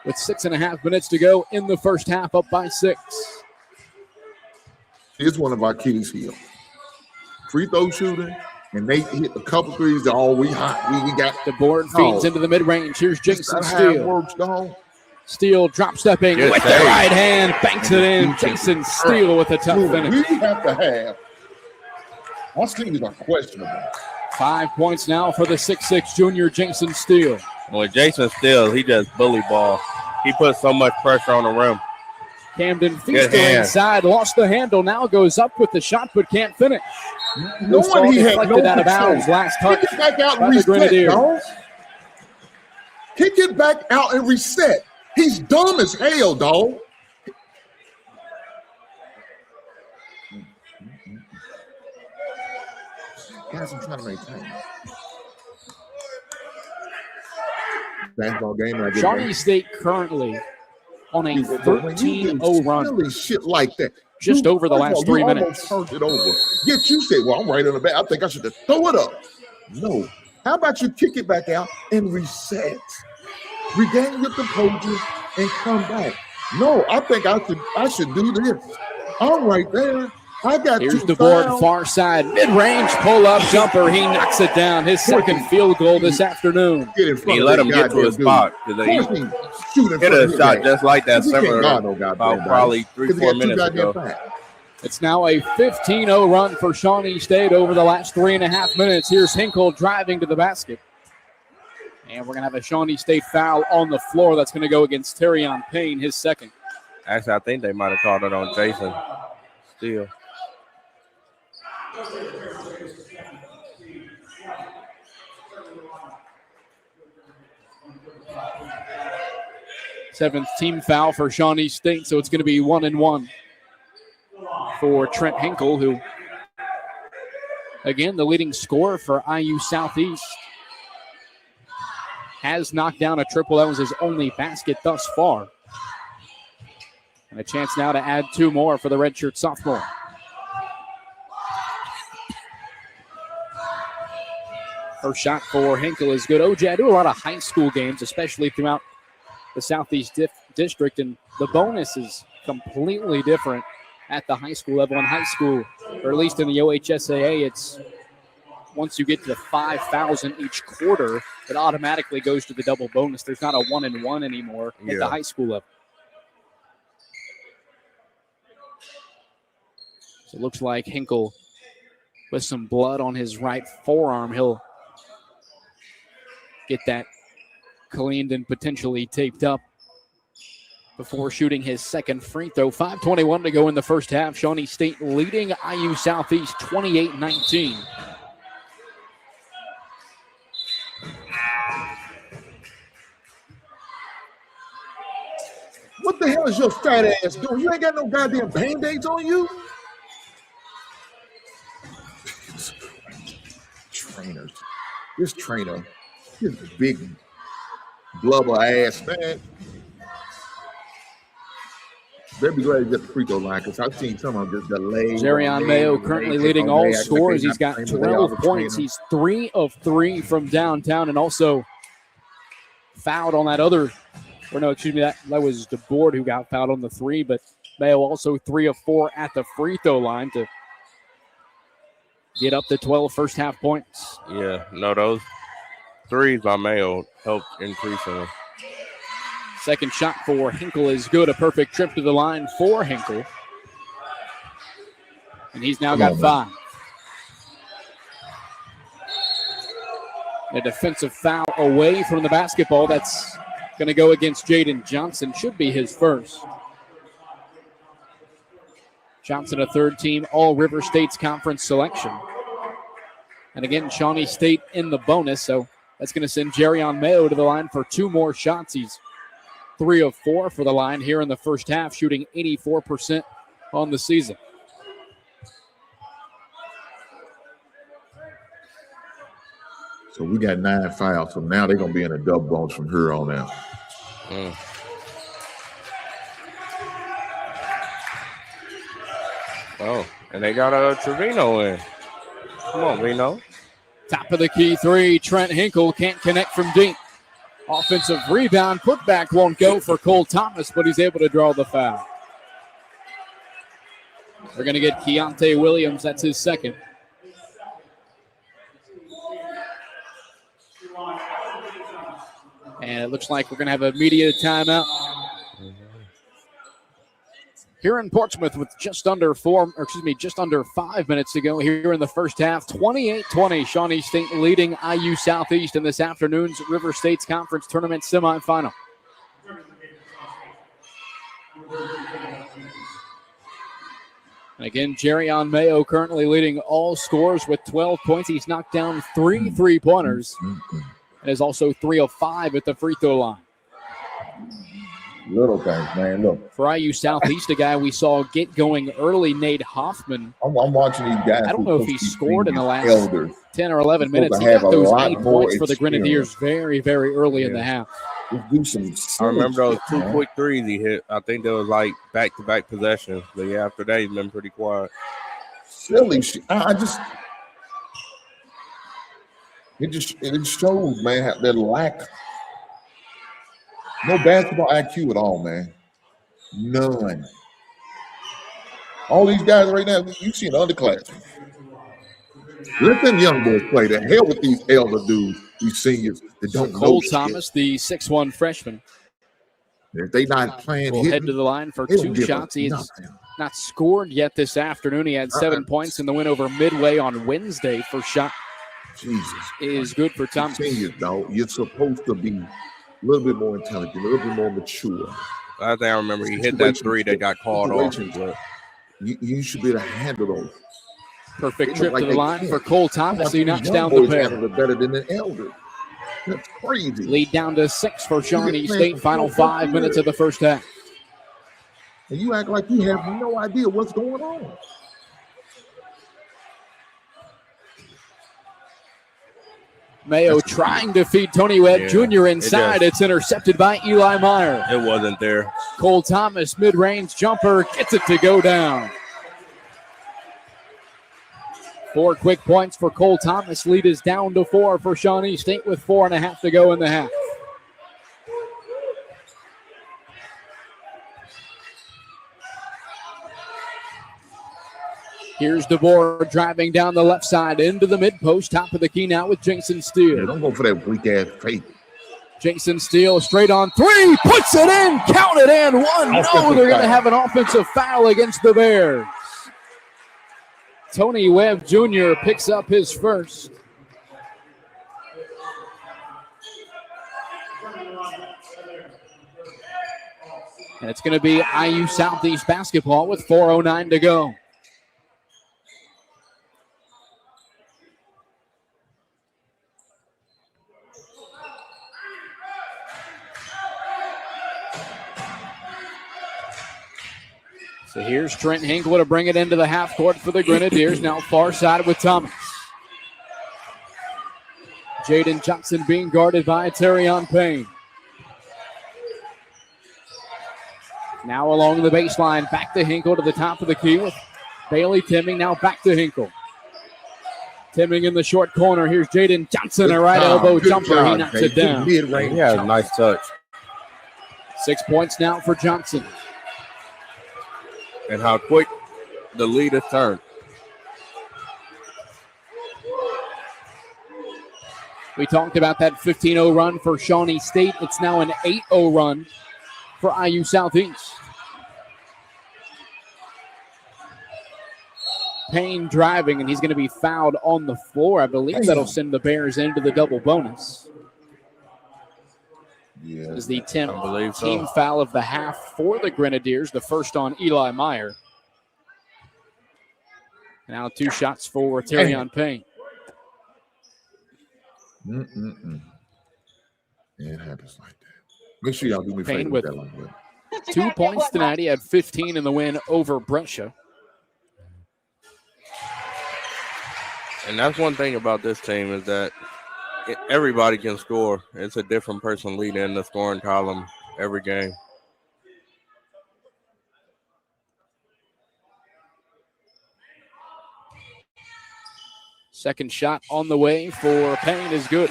with 6.5 minutes to go in the first half, up by 6. Here's one of our Achilles' heel. Free throw shooting, and they hit a couple threes. We hot. We got the board feeds into the mid-range. Here's Jason Steele. Works, Steele drop stepping with the right hand, banks it in. Jason Steele with a tough finish. We have to have. Our teams are questionable. 5 points now for the 6'6" junior Jason Steele. Well, Jason Steele, he just bully ball. He puts so much pressure on the rim. Camden Feaster inside, lost the handle, now goes up with the shot but can't finish. No one he had no out of bounds. Last touch Kick it back out by and the Grenadiers. Dog. Kick it back out and reset. He's dumb as hell, dog. Guys, I'm trying to maintain. Basketball game. Shawnee State currently on a 13-0 run. Silly shit like that. Just over the last 3 minutes. Turned it over. Yet you say, well, I'm right on the back. I think I should just throw it up. No. How about you kick it back out and reset? Regain your composure and come back. No, I think I should do this. I'm right there. I got Here's the board, far side, mid-range pull-up jumper. He knocks it down. His second field goal this afternoon. He let him get to his spot. Hit a shot just like that about probably 3-4 minutes ago. It's now a 15-0 run for Shawnee State over the last 3.5 minutes. Here's Hinkle driving to the basket. And we're going to have a Shawnee State foul on the floor. That's going to go against Terrion Payne, his second. Actually, I think they might have called it on Jason Steele. Seventh team foul for Shawnee State, so it's going to be 1-1 for Trent Hinkle, who, again, the leading scorer for IU Southeast, has knocked down a triple. That was his only basket thus far. And a chance now to add 2 more for the redshirt sophomore. First shot for Hinkle is good. OJ, I do a lot of high school games, especially throughout the Southeast District, and the bonus is completely different at the high school level. In high school, or at least in the OHSAA, it's once you get to the 5,000 each quarter, it automatically goes to the double bonus. There's not a 1-and-1 anymore at the high school level. So it looks like Hinkle with some blood on his right forearm. He'll get that cleaned and potentially taped up before shooting his second free throw. 5:21 to go in the first half. Shawnee State leading IU Southeast 28-19. What the hell is your fat ass doing? You ain't got no goddamn Band-Aids on you? Trainers. This trainer, this big blubber ass man. Better be glad to get the free throw line because I've seen some of them just delayed. Jerion Mayo currently leading all scores. He's got 12 points. He's 3 of 3 from downtown and also fouled on that other. Or no, excuse me, that was DeBoard who got fouled on the 3, but Mayo also 3 of 4 at the free throw line to get up to 12 first half points. Yeah, no, those threes by Mayo helped increase him. Second shot for Hinkle is good. A perfect trip to the line for Hinkle. And he's now got 5. A defensive foul away from the basketball. That's going to go against Jaden Johnson. Should be his first. Johnson, a third-team All-River States Conference selection. And again, Shawnee State in the bonus, so that's going to send Jerion Mayo to the line for 2 more shots. He's 3 of 4 for the line here in the first half, shooting 84% on the season. So we got 9 fouls, so now they're going to be in a double bonus from here on out. Oh, and they got a Trevino in. Come on, Vino. Top of the key 3, Trent Hinkle can't connect from deep. Offensive rebound, putback won't go for Cole Thomas, but he's able to draw the foul. They're going to get Keontae Williams. That's his second. And it looks like we're going to have a media timeout here in Portsmouth with just under 5 minutes to go here in the first half. 28-20, Shawnee State leading IU Southeast in this afternoon's River States Conference Tournament semifinal. And again, Jerion Mayo currently leading all scores with 12 points. He's knocked down 3 3-pointers and is also 3 of 5 at the free throw line. Little things, man. Look. For IU Southeast, a guy we saw get going early, Nate Hoffman. I'm watching these guys. I don't know if he scored in the last 10 or 11 minutes. He got those 8 points for the Grenadiers very, very early in the half. Do some I remember those 2 quick threes he hit. I think they was like back-to-back possessions. But yeah, after that, he's been pretty quiet. Silly shit. It just shows, man, that lack. No basketball IQ at all, man. None. All these guys right now, you see an underclassmen. Let them young boys play. The hell with these elder dudes, these seniors that don't know. Cole Thomas, the 6'1" freshman. If they not playing, will head to the line for 2 shots. He's not scored yet this afternoon. He had 7 points in the win over Midway on Wednesday. First shot is good for Thomas. Seniors, though, you're supposed to be a little bit more intelligent, a little bit more mature. I think I remember he hit that 3 that got called off. You should be able to handle those. Perfect trip to the line for Cole Thomas. He knocks down the pair. Better than an elder. That's crazy. Lead down to 6 for Shawnee State. Final 5 minutes of the first half. And you act like you have no idea what's going on. Mayo trying to feed Tony Webb Jr. inside. It's intercepted by Eli Meyer. It wasn't there. Cole Thomas, mid-range jumper, gets it to go down. 4 quick points for Cole Thomas. Lead is down to 4 for Shawnee State with 4.5 to go in the half. Here's DeBoer driving down the left side into the mid post. Top of the key now with Jason Steele. Yeah, don't go for that weak ass fake. Jason Steele straight on 3. Puts it in. Count it in. 1. No, they're going to have an offensive foul against the Bears. Tony Webb Jr. picks up his first. And it's going to be IU Southeast basketball with 4:09 to go. So here's Trent Hinkle to bring it into the half court for the Grenadiers. Now far side with Thomas. Jaden Johnson being guarded by Terrion Payne. Now along the baseline, back to Hinkle to the top of the key with Bailey Timming. Now back to Hinkle. Timming in the short corner. Here's Jaden Johnson, a right elbow jumper. He knocks it down. Yeah, nice touch. 6 points now for Johnson. And how quick the lead has turned. We talked about that 15-0 run for Shawnee State. It's now an 8-0 run for IU Southeast. Payne driving, and he's going to be fouled on the floor. I believe that'll send the Bears into the double bonus. Yeah, Is the 10th so. team foul of the half for the Grenadiers, the first on Eli Meyer. Now 2 shots for Terrion Payne. Yeah, it happens like that. Make sure y'all do me a Payne favor with with that like that. 2 points tonight. He had 15 in the win over Brescia. And that's one thing about this team is that everybody can score. It's a different person leading the scoring column every game. Second shot on the way for Payne is good.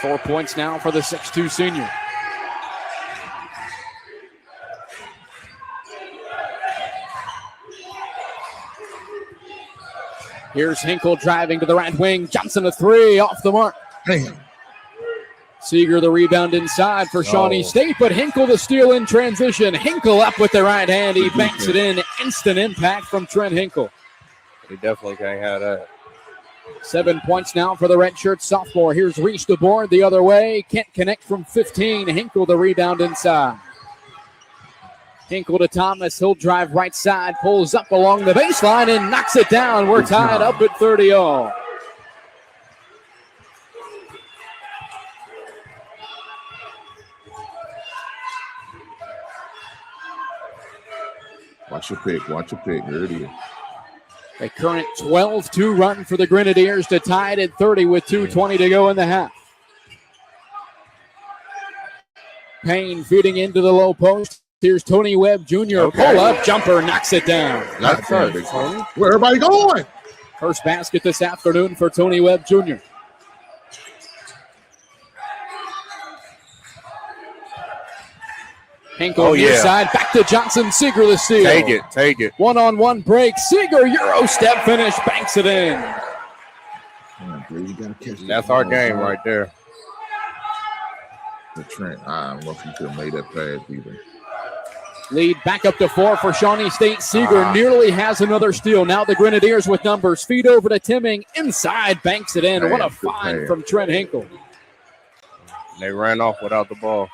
4 points now for the 6'2 senior. Here's Hinkle driving to the right wing. Johnson a 3 off the mark. Damn. Seeger the rebound inside for Shawnee State, but Hinkle the steal in transition. Hinkle up with the right hand. He banks it in. Instant impact from Trent Hinkle. He definitely can't have that. 7 points now for the redshirt sophomore. Here's Reese DeBoer the other way. Can't connect from 15. Hinkle the rebound inside. Hinkle to Thomas. He'll drive right side. Pulls up along the baseline and knocks it down. We're tied up at 30-all. Watch your pick. Watch your pick. There it is. A current 12-2 run for the Grenadiers to tie it at 30 with 2:20 to go in the half. Payne feeding into the low post. Here's Tony Webb Jr. Pull-up jumper knocks it down. That's right. Where everybody going? First basket this afternoon for Tony Webb Jr. Hinkle near side, back to Johnson. Seeger the steal. Take it. One-on-one break. Seeger, Euro step finish, banks it in. That's our game right there. The Trent, I don't know if you could have made that pass either. Lead back up to 4 for Shawnee State. Seeger nearly has another steal. Now the Grenadiers with numbers. Feed over to Timming. Inside, banks it in. What a find from Trent Hinkle. They ran off without the ball.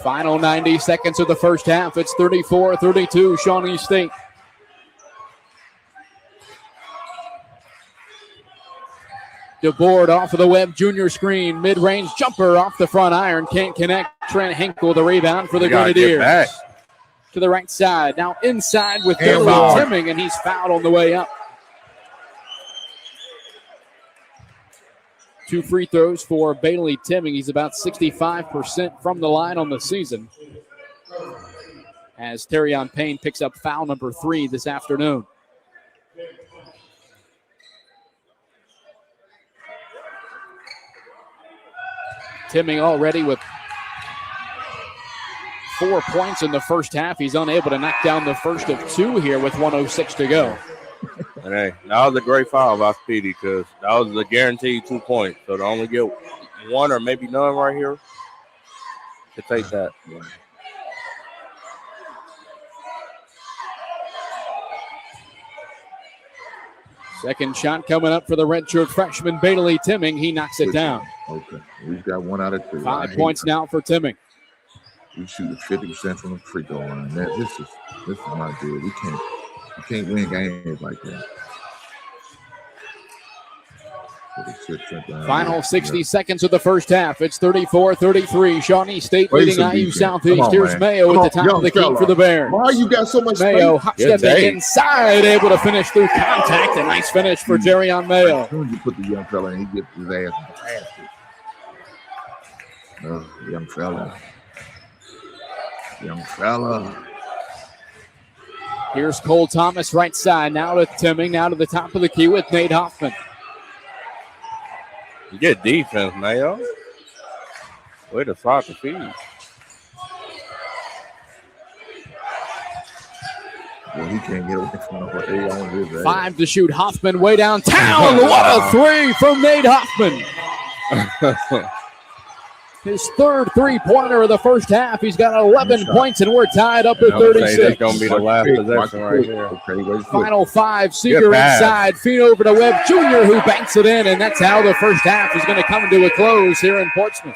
Final 90 seconds of the first half. It's 34-32, Shawnee State. DeBoer off of the Webb Jr. screen. Mid-range jumper off the front iron. Can't connect. Trent Hinkle the rebound for the Grenadiers. To the right side. Now inside with Bailey Timming, and he's fouled on the way up. 2 free throws for Bailey Timming. He's about 65% from the line on the season. as Terrion Payne picks up foul number 3 this afternoon. Timming already with 4 points in the first half. He's unable to knock down the first of 2 here with 1:06 to go. And hey, that was a great foul by Speedy because that was a guaranteed 2 points. So to only get 1 or maybe none right here, to take that. Second shot coming up for the redshirt freshman Bailey Timming. He knocks it down. Okay, we've got 1 out of 2. 5 points now for Timming. We shoot 50% from the free throw line. This is not good. We can't win games like that. Final 60 seconds of the first half. It's 34-33. Shawnee State leading IU Southeast. Here's Mayo at the top of the key for the Bears. Why you got so much Mayo stepping inside, able to finish through contact. A nice finish for Terrion Mayo. As soon as you put the young fella in, he gets his ass blasted. Oh, young fella. Young fella. Here's Cole Thomas right side. Now to Timming. Now to the top of the key with Nate Hoffman. Good defense, Mayo. Way to slot the feed. Well, he can't get away from the 5 to shoot. Hoffman way downtown. What a 3 from Nate Hoffman. His third three-pointer of the first half. He's got 11 points, and we're tied up at 36. That's going to be the last possession right here. Final 5. Seeger inside. Feed over to Webb Jr., who banks it in, and that's how the first half is going to come to a close here in Portsmouth.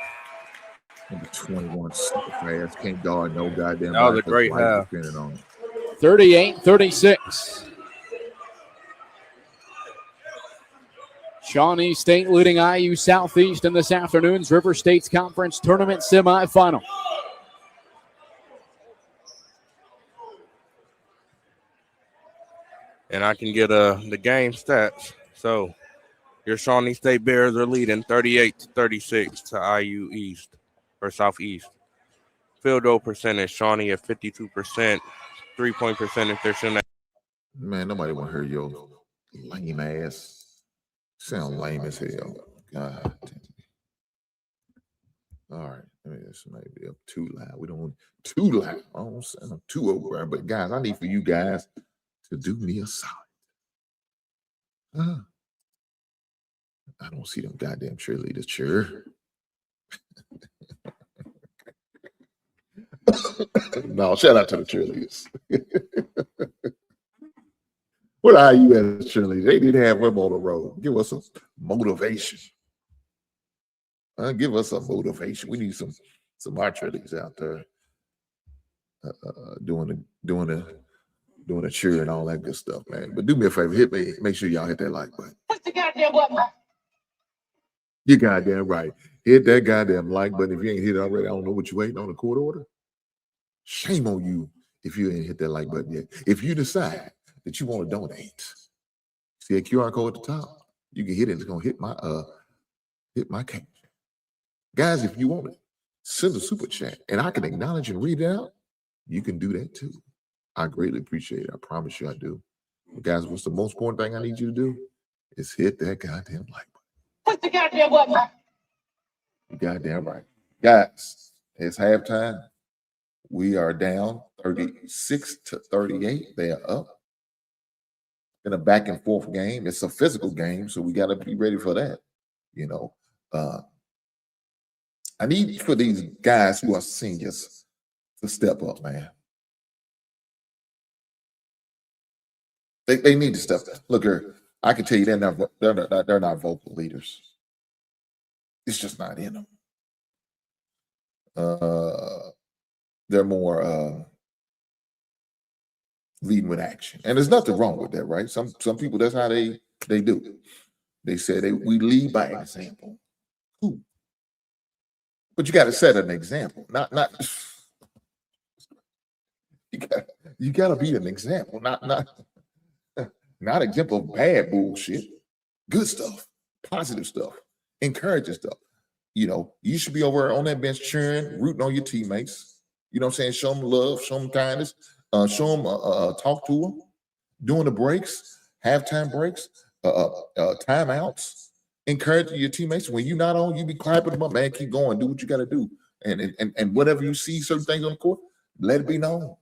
Number 21, super fast. Can't guard no goddamn. That was a great half. 38-36. Shawnee State leading IU Southeast in this afternoon's River States Conference Tournament semifinal. And I can get the game stats. So your Shawnee State Bears are leading 38-36 to IU East or Southeast. Field goal percentage, Shawnee at 52%. 3-point percentage, they're shooting. Man, nobody want to hear your lame ass. Sound lame as hell. God. All right. This might be up too loud. We don't want too loud. I don't sound I'm too over. But guys, I need for you guys to do me a solid. I don't see them goddamn cheerleaders cheer. No, shout out to the cheerleaders. What are you as cheerleaders? They need to have them on the road. Give us some motivation. Give us some motivation. We need some our cheerleaders out there doing a cheer and all that good stuff, man. But do me a favor, hit me. Make sure y'all hit that like button. Push the goddamn button. You goddamn right. Hit that goddamn like button. If you ain't hit it already, I don't know what you waiting on, a court order. Shame on you if you ain't hit that like button yet. If you decide that you want to donate, see a QR code at the top. You can hit it. It's gonna hit my cash. Guys, if you want it, send a super chat and I can acknowledge and read it out. You can do that too. I greatly appreciate it. I promise you I do. But guys, what's the most important thing I need you to do is hit that goddamn like button. Push the goddamn button. You goddamn right. Guys, it's halftime. We are down 36-38. They are up. In a back and forth game. It's a physical game, so we got to be ready for that. You know, I need for these guys who are seniors to step up, man. They need to step up. Look here, I can tell you they're not vocal leaders. It's just not in them. They're more leading with action, and there's nothing wrong with that, right? Some people, that's how they do. They say we lead by example. Cool. But you got to set an example. Not you got to be an example. Not example of bad bullshit. Good stuff, positive stuff, encouraging stuff. You know, you should be over on that bench cheering, rooting on your teammates. You know what I'm saying? Show them love, show them kindness, show them, talk to them during the breaks, halftime breaks, timeouts. Encourage your teammates. When you're not on, you be clapping them up, man. Keep going, do what you got to do. And whatever you see, certain things on the court, let it be known.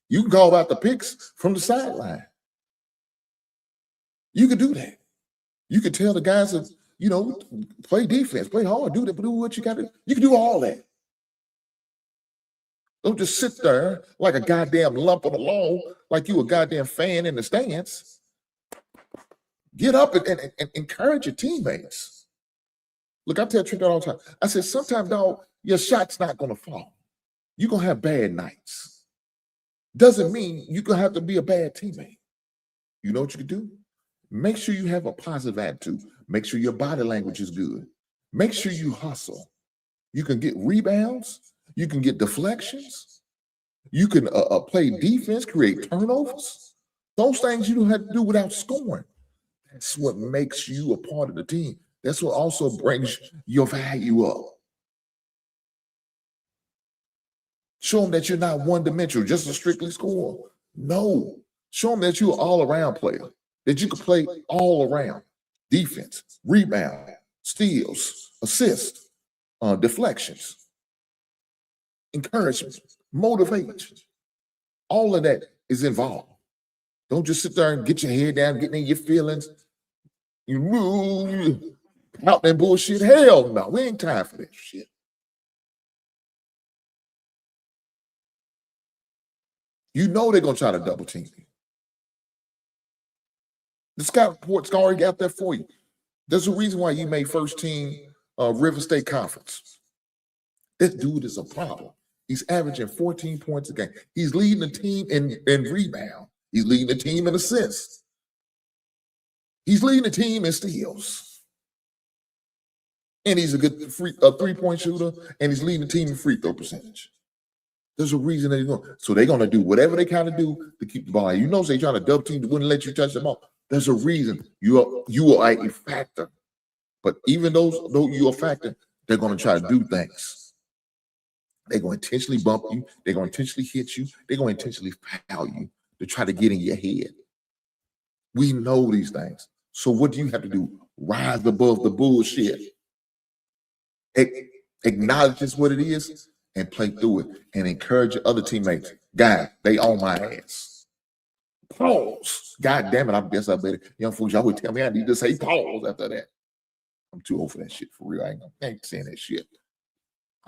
You can call out the picks from the sideline. You could do that. You could tell the guys to, play defense, play hard, do what you got to do. You can do all that. Don't just sit there like a goddamn lump on the lawn, like you a goddamn fan in the stands. Get up and encourage your teammates. Look, I tell Trent all the time. I said, sometimes, dog, your shot's not going to fall. You're going to have bad nights. Doesn't mean you're going to have to be a bad teammate. You know what you can do? Make sure you have a positive attitude. Make sure your body language is good. Make sure you hustle. You can get rebounds. You can get deflections. You can play defense, create turnovers. Those things you don't have to do without scoring. That's what makes you a part of the team. That's what also brings your value up. Show them that you're not one-dimensional, just a strictly scorer. No. Show them that you're an all-around player, that you can play all around. Defense, rebound, steals, assists, deflections, encouragement, motivation. All of that is involved. Don't just sit there and get your head down, getting in your feelings. You out that bullshit. Hell no, we ain't time for that shit. You know they're going to try to double team you. The scout report's already got there for you. There's a reason why you made first team River State Conference. This dude is a problem. He's averaging 14 points a game. He's leading the team in rebound. He's leading the team in assists. He's leading the team in steals. And he's a good three-point shooter, and he's leading the team in free throw percentage. There's a reason they're going. So they're going to do whatever they kind of do to keep the ball. You know, they're trying to double team, wouldn't let you touch the ball. There's a reason you are a factor. But even though you're a factor, they're going to try to do things. They're going to intentionally bump you. They're going to intentionally hit you. They're going to intentionally foul you to try to get in your head. We know these things. So what do you have to do? Rise above the bullshit. Acknowledge it's what it is and play through it and encourage your other teammates. God, they on my ass. Pause. God damn it, I guess I better. Young folks, y'all would tell me I need to say pause after that. I'm too old for that shit, for real. I ain't saying that shit.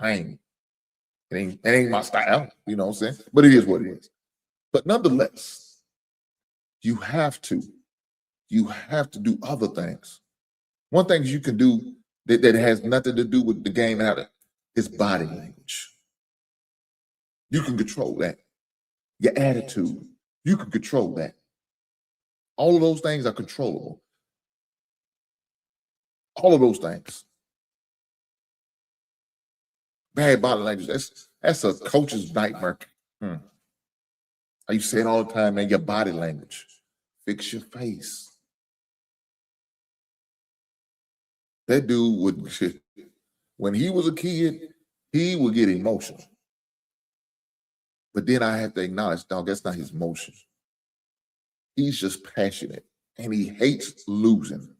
It ain't my style, you know what I'm saying? But it is what it is. But nonetheless, you have to do other things. One thing you can do that has nothing to do with the game out is body language. You can control that. Your attitude, you can control that. All of those things are controllable. All of those things. Bad body language, that's a coach's nightmare. I used to say it all the time, man, your body language. Fix your face. That dude would, when he was a kid, he would get emotional. But then I have to acknowledge, dog, that's not his emotion. He's just passionate, and he hates losing.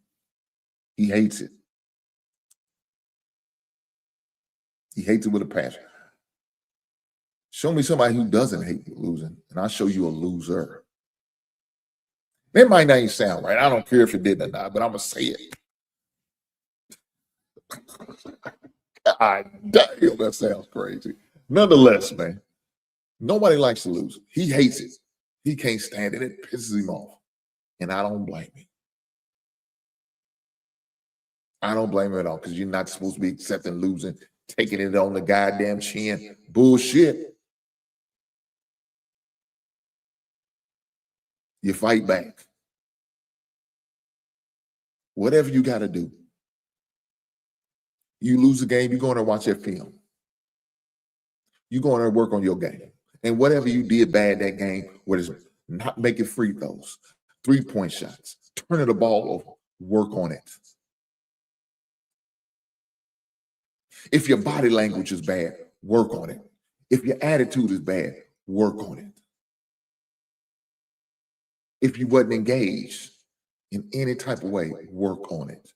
He hates it. He hates it with a passion. Show me somebody who doesn't hate losing, and I'll show you a loser. It might not even sound right. I don't care if it did or not, but I'm going to say it. God damn, that sounds crazy. Nonetheless, man, nobody likes to lose. He hates it. He can't stand it. It pisses him off. And I don't blame him. I don't blame him at all, because you're not supposed to be accepting losing, taking it on the goddamn chin. Bullshit. You fight back. Whatever you got to do. You lose a game, you're going to watch that film. You're going to work on your game. And whatever you did bad that game, whether it's not making free throws, 3-point shots, turning the ball over, work on it. If your body language is bad, work on it. If your attitude is bad, work on it. If you wasn't engaged in any type of way, work on it.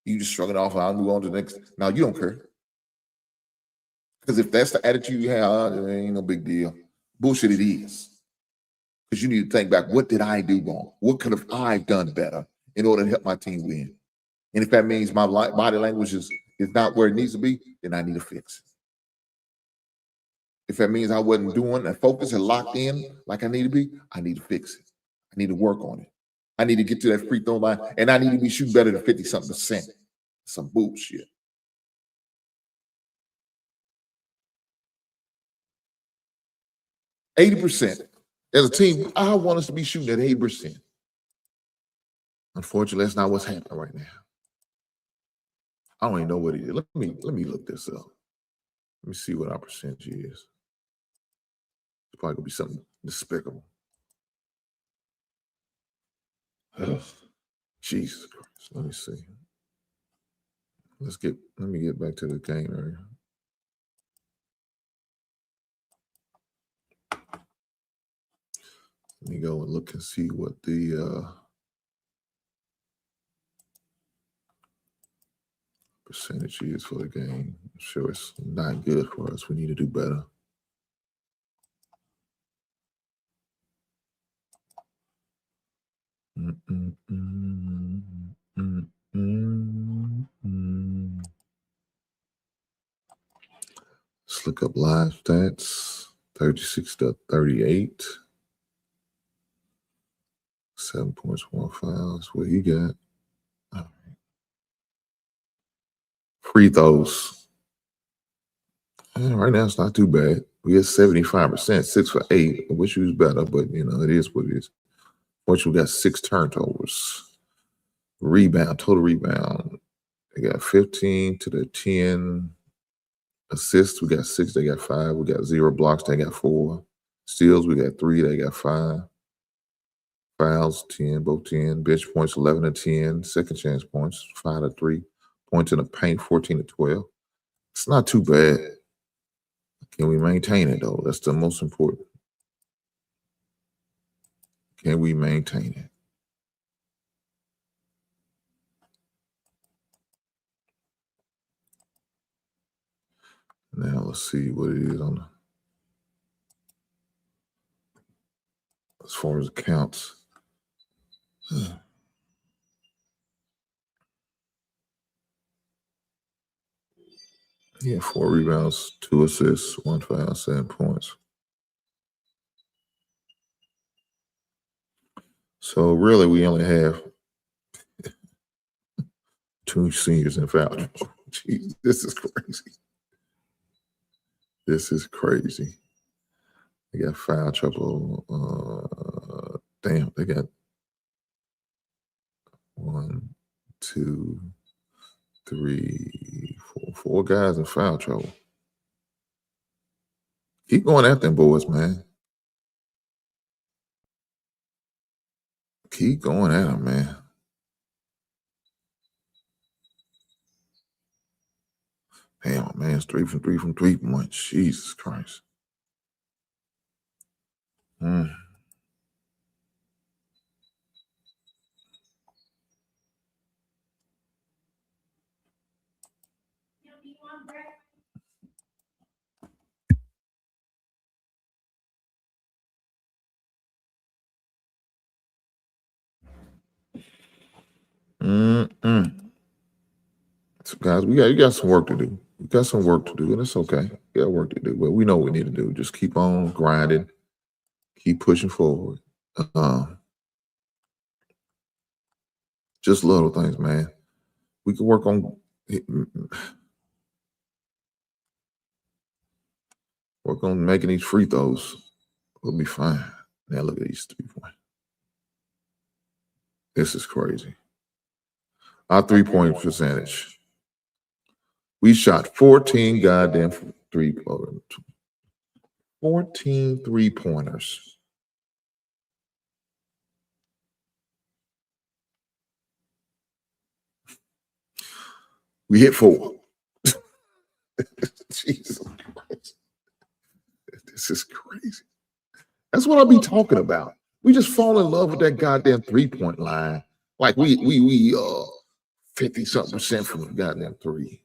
You just shrugging off, I'll move on to the next. Now you don't care. Because if that's the attitude you have, it ain't no big deal. Bullshit it is. Because you need to think back, what did I do wrong? What could have I done better in order to help my team win? And if that means my body language is not where it needs to be, then I need to fix it. If that means I wasn't doing that focus and locked in like I need to be, I need to fix it. I need to work on it. I need to get to that free throw line, and I need to be shooting better than 50-something%. Some bullshit. %80%. As a team, I want us to be shooting at 80%. Unfortunately, that's not what's happening right now. I don't even know what it is. Let me look this up. Let me see what our percentage is. It's probably gonna be something despicable. Oh, Jesus Christ. Let me see. Let me get back to the game area. Let me go and look and see what the percentage is for the game. I'm sure it's not good for us. We need to do better. Let's look up live stats. 36-38. 7 points, 1 foul. That's what he got. All right. Free throws. Right now, it's not too bad. We had 75%, 6 for 8. I wish he was better, but it is what it is. Fortunately, we got 6 turnovers. Total rebound. They got 15 to the 10. Assists, we got 6, they got 5. We got 0 blocks, they got 4. Steals, we got 3, they got 5. Fouls, 10, both 10. Bench points, 11 to 10. Second chance points, 5 to 3. Points in the paint, 14 to 12. It's not too bad. Can we maintain it, though? That's the most important. Can we maintain it? Now let's see what it is on as far as counts. Yeah, 4 rebounds, 2 assists, 1 foul, 7 points. So really, we only have 2 seniors in foul trouble. Jeez, this is crazy. This is crazy. They got foul trouble. Damn, they got 1, 2, 3, 4 guys in foul trouble. Keep going at them boys, man. Keep going at them, man. Damn, man, it's 3 from 3 points. Jesus Christ. So guys, you got some work to do. We got some work to do, and it's okay. We got work to do, but we know what we need to do. Just keep on grinding, keep pushing forward. Just little things, man. We can work on making these free throws. We'll be fine. Now look at these 3-point. This is crazy. Our 3-point percentage. We shot 14 goddamn 14 3-pointers. We hit 4. This is crazy. That's what I'll be talking about. We just fall in love with that goddamn 3-point line. Like we 50-something% from the goddamn three.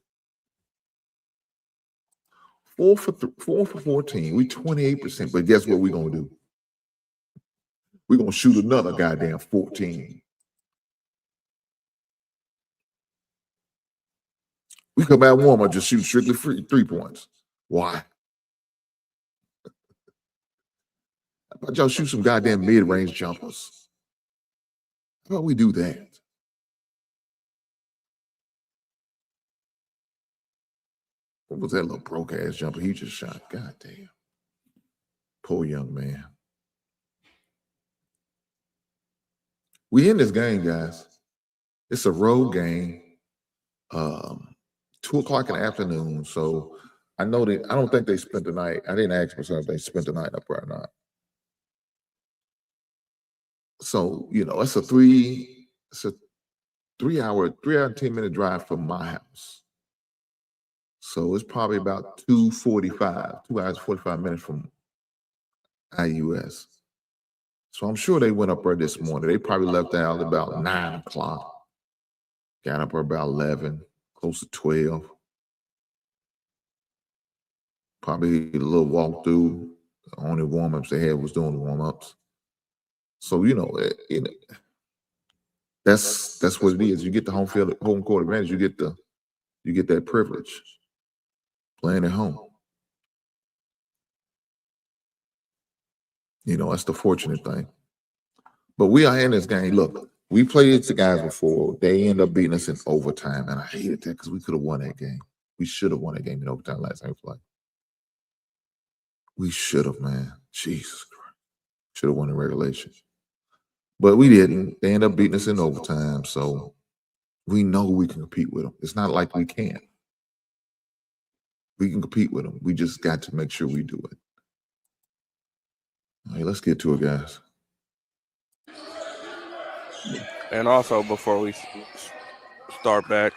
4 for 14. We 28%. But guess what we're gonna do? We're gonna shoot another goddamn 14. We come out warm up, just shoot strictly 3 points. Why? How about y'all shoot some goddamn mid-range jumpers? How about we do that? What was that little broke-ass jumper he just shot? God damn. Poor young man. We in this game, guys. It's a road game. 2 o'clock in the afternoon. So I know that I don't think they spent the night. I didn't ask myself if they spent the night up there or not. So, you know, it's a 3-hour, 10-minute drive from my house. So it's probably about 2:45, 2 hours, 45 minutes from IUS. So I'm sure they went up there this morning. They probably left out about 9 o'clock. Got up there about 11, close to 12. Probably a little walk through. The only warm-ups they had was doing the warm-ups. So, you know, that's what it is. You get the home court advantage. You get that privilege playing at home. You know, that's the fortunate thing. But we are in this game. Look, we played the guys before. They end up beating us in overtime, and I hated that because we could have won that game. We should have won that game in overtime last time we played. We should have, man. Jesus Christ. Should have won in regulation. But we didn't. They end up beating us in overtime, so we know we can compete with them. It's not like we can't. We can compete with them. We just got to make sure we do it. All right, let's get to it, guys. And also, before we start back,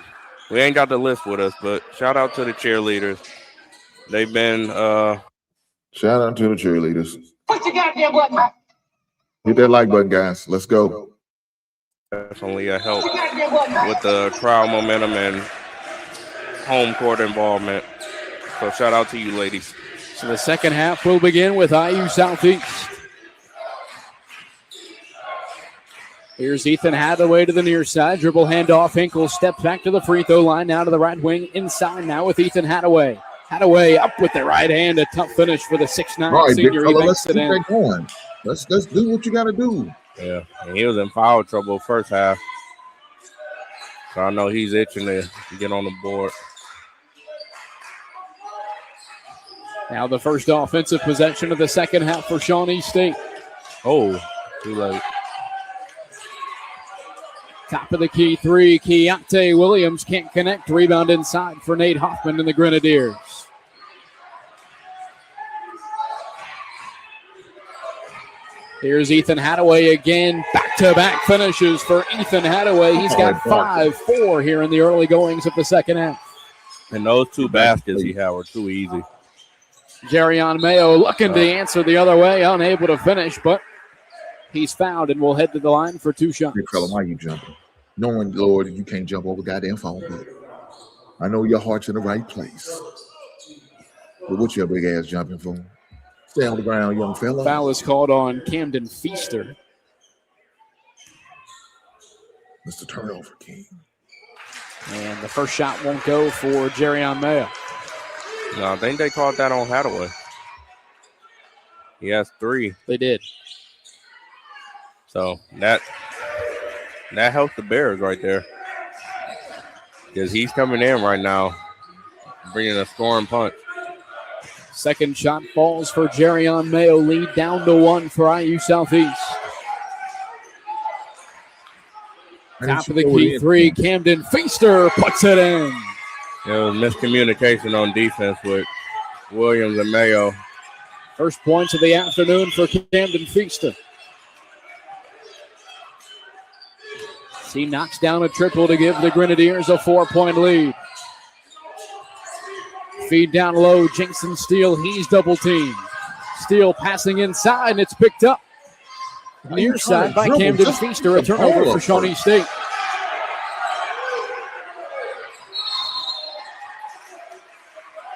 we ain't got the list with us, but shout out to the cheerleaders. They've been shout out to the cheerleaders. Push your goddamn button. Hit that like button, guys. Let's go. Definitely a help with the crowd momentum and home court involvement. So shout out to you, ladies. So the second half will begin with IU Southeast. Here's Ethan Hathaway to the near side. Dribble handoff. Hinkle steps back to the free throw line. Now to the right wing. Inside now with Ethan Hathaway. Hathaway up with the right hand. A tough finish for the 6'9" right, senior. Let's keep that going. Let's do what you got to do. Yeah, and he was in foul trouble first half. So I know he's itching to get on the board. Now the first offensive possession of the second half for Shawnee State. Oh, too late. Top of the key three. Keontae Williams can't connect. Rebound inside for Nate Hoffman and the Grenadiers. Here's Ethan Hathaway again. Back-to-back finishes for Ethan Hathaway. He's got 5-4 here in the early goings of the second half. And those two baskets he had were too easy. Jerion Mayo looking to answer the other way, unable to finish, but he's fouled and will head to the line for 2 shots. Hey, fella, why you jumping? Knowing, Lord, you can't jump over goddamn phone, but I know your heart's in the right place. But what your big ass jumping for? Stay on the ground, young fella. Foul is called on Camden Feaster. Mr. Turnover King. And the first shot won't go for Jerion Mayo. No, I think they called that on Hathaway. He has 3. They did. So that helps the Bears right there. Because he's coming in right now, bringing a scoring punch. Second shot falls for Jerion Mayo. Lead down to 1 for IU Southeast. Top of the key three. Camden Feaster puts it in. It was miscommunication on defense with Williams and Mayo. First points of the afternoon for Camden Feaster. He knocks down a triple to give the Grenadiers a 4-point lead. Feed down low. Jinxon Steele. He's double teamed. Steele passing inside, and it's picked up near side by Camden Feaster. A turnover for Shawnee State.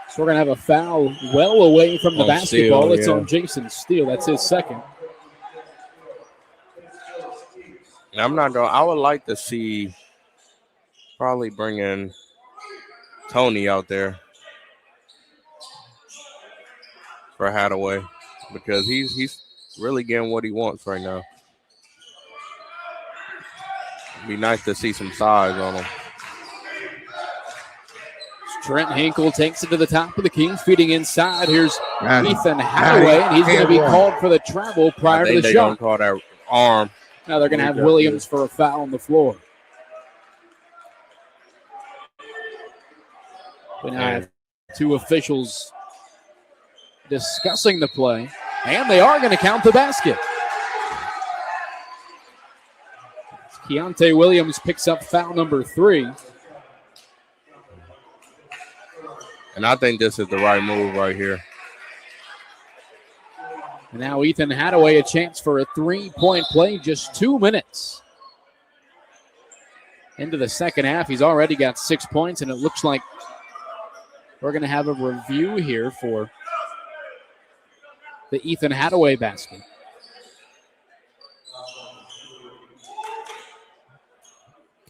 So we're going to have a foul well away from the basketball. Steele, it's on Jason Steele. That's his second. I'm not going. I would like to see probably bring in Tony out there for Hadaway because he's really getting what he wants right now. It'd be nice to see some size on him. Trent Hinkle takes it to the top of the key, feeding inside. Here's Ethan Hadaway, and he's going to be called for the travel prior to the shot. Call that arm. Now they're going to have Williams for a foul on the floor. We now have two officials discussing the play, and they are going to count the basket. Keontae Williams picks up foul number 3. And I think this is the right move right here. And now Ethan Hadaway a chance for a 3-point play, just 2 minutes into the second half. He's already got 6 points, and it looks like we're going to have a review here for the Ethan Hadaway basket.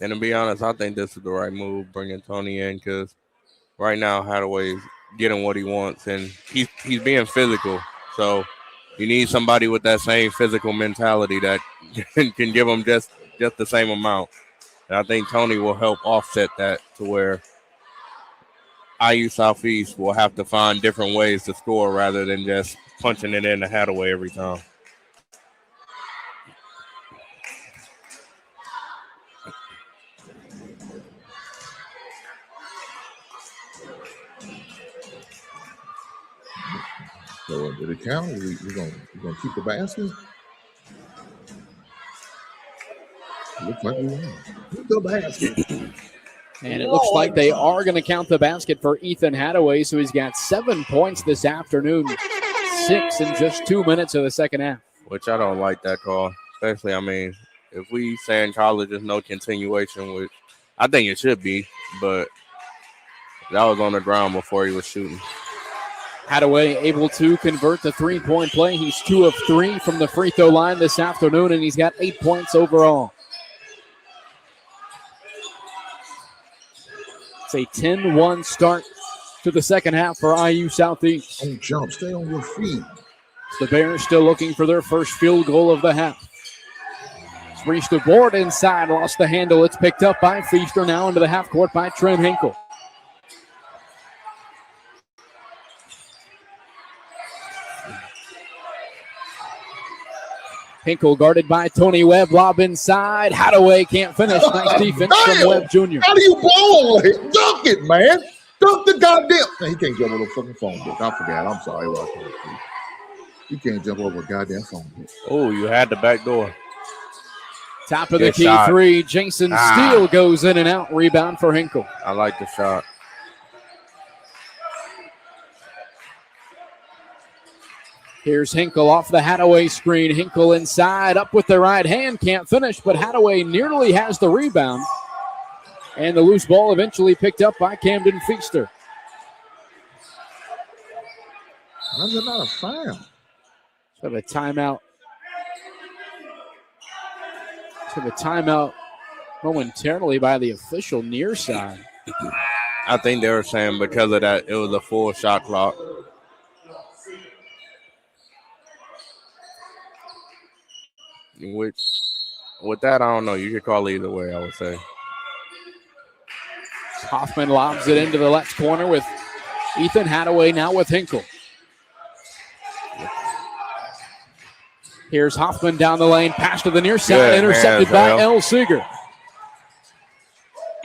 And to be honest, I think this is the right move, bringing Tony in, because right now Hadaway's getting what he wants, and he's being physical. So you need somebody with that same physical mentality that can give him just the same amount. And I think Tony will help offset that to where IU Southeast will have to find different ways to score rather than just punching it in the Hadaway every time. So did it count? We're gonna keep the basket? Looks like we won. Keep the basket. And it looks like they are going to count the basket for Ethan Hadaway. So he's got 7 points this afternoon, 6 in just 2 minutes of the second half. Which I don't like that call. Especially, I mean, if we say in college there's no continuation, which I think it should be, but that was on the ground before he was shooting. Hadaway able to convert the 3-point play. He's 2 of 3 from the free throw line this afternoon, and he's got 8 points overall. It's a 10-1 start to the second half for IU Southeast. Don't jump. Stay on your feet. The Bears still looking for their first field goal of the half. It's reached the board inside, lost the handle. It's picked up by Feaster, now into the half court by Trent Hinkle. Hinkle guarded by Tony Webb. Lob inside. Hadaway can't finish. Nice defense from Webb Jr. How do you ball it? Dunk it, man. Dunk the goddamn. Man, he can't jump over the fucking phone book. I forgot. I'm sorry. You can't jump over a goddamn phone book. Oh, you had the back door. Top of the key shot. 3. Jason Steele goes in and out. Rebound for Hinkle. I like the shot. Here's Hinkle off the Hadaway screen. Hinkle inside, up with the right hand. Can't finish, but Hadaway nearly has the rebound. And the loose ball eventually picked up by Camden Feaster. How's it not a foul? So a timeout. A timeout momentarily by the official near side. I think they were saying because of that, it was a full shot clock. Which, with that, I don't know. You could call either way, I would say. Hoffman lobs it into the left corner with Ethan Hadaway now with Hinkle. Here's Hoffman down the lane, pass to the near side, intercepted by L. Seeger.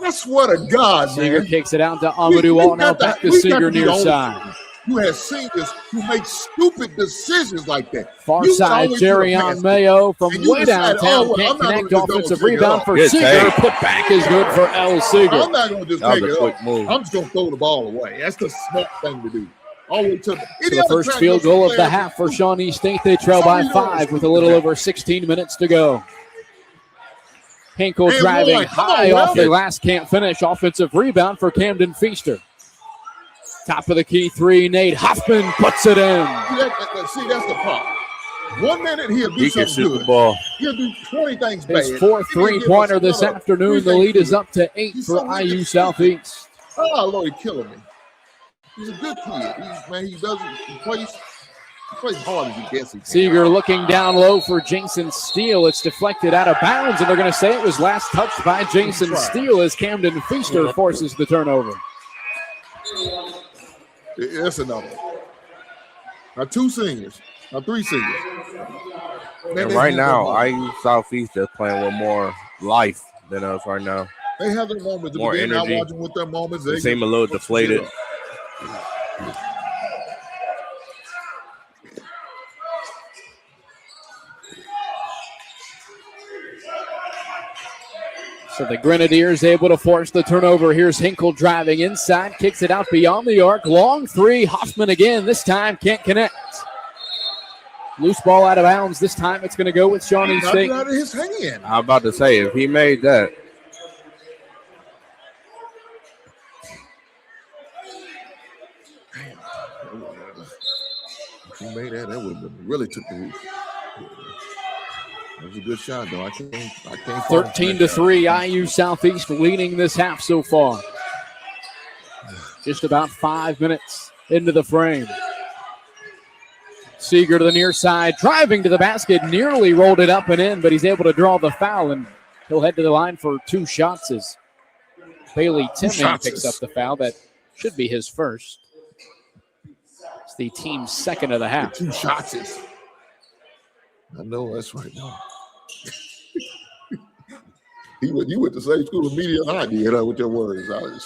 I swear to God, Seeger man. kicks it out to Amadou Wall, now back to Seeger near side. You have seniors who make stupid decisions like that. Far side, Jerrion Mayo from way downtown. Can't connect. Offensive rebound for Seeger. Put back is good for L. Seeger. I'm not going to just take it up. I'm just going to throw the ball away. That's the smart thing to do. All the way to the first field goal of the half for Shawnee State. They trail by 5 with a little over 16 minutes to go. Hinkle driving high off the glass, can't finish. Offensive rebound for Camden Feaster. Top of the key three, Nate Hoffman puts it in. See, that's the problem. 1 minute he'll do something good. The ball. He'll do 20 things bad. His fourth three-pointer this afternoon. The lead is up to 8 for IU Southeast. Oh, Lord, he's killing me. He's a good kid. He plays hard as he gets. Seeger looking down low for Jason Steele. It's deflected out of bounds, and they're going to say it was last touched by Jason Steele as Camden Feaster forces the turnover. That's another. Now three seniors. And right now, IU Southeast is playing with more life than us right now. They have their moments. More energy. Watching with their moments. They seem a little deflated. So the Grenadiers able to force the turnover. Here's Hinkle driving inside, kicks it out beyond the arc. Long three, Hoffman again. This time can't connect. Loose ball out of bounds. This time it's going to go with Shawnee State. Out of his hand. I'm about to say, if he made that. If he made that, that would have really took the roof. That was a good shot, though. I can't 13-3, IU Southeast leading this half so far. Just about 5 minutes into the frame. Seeger to the near side, driving to the basket, nearly rolled it up and in, but he's able to draw the foul, and he'll head to the line for 2 shots as Bailey Timming picks up the foul. That should be his first. It's the team's second of the half. 2 shots. I know that's right now. You went to the same school of media and I did with your words. I ain't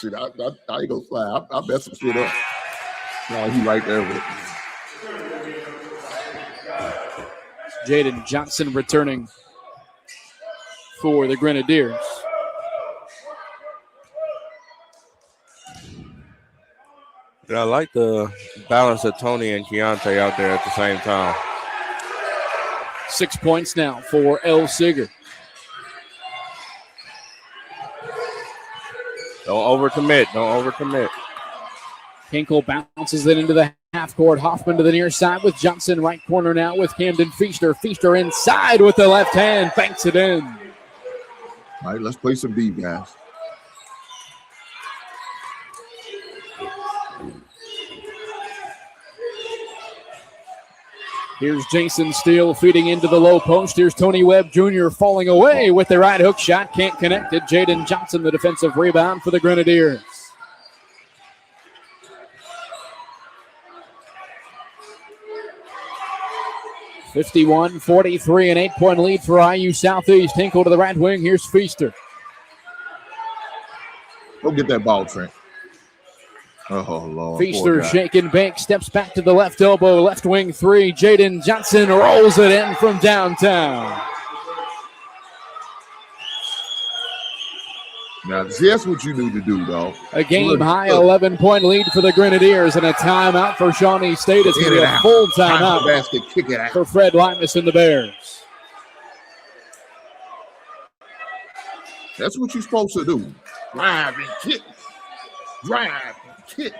gonna fly. I messed some shit up. No, he right there with it. Jaden Johnson returning for the Grenadiers. I like the balance of Tony and Keontae out there at the same time. 6 points now for L. Seeger. Don't overcommit. Hinkle bounces it into the half court. Hoffman to the near side with Johnson. Right corner now with Camden Feaster. Feaster inside with the left hand. Banks it in. All right, let's play some B, guys. Here's Jason Steele feeding into the low post. Here's Tony Webb Jr. falling away with the right hook shot. Can't connect it. Jaden Johnson, the defensive rebound for the Grenadiers. (51-43), an 8-point lead for IU Southeast. Hinkle to the right wing. Here's Feaster. Go get that ball, Trent. Oh, Lord. Feaster shaking bank, steps back to the left elbow, left wing three. Jaden Johnson rolls it in from downtown. Now, that's what you need to do, though. A game-high 11-point lead for the Grenadiers and a timeout for Shawnee State. It's going to be a full timeout basket, kick it out for Fred Limas and the Bears. That's what you're supposed to do. Drive and kick. Drive and kick.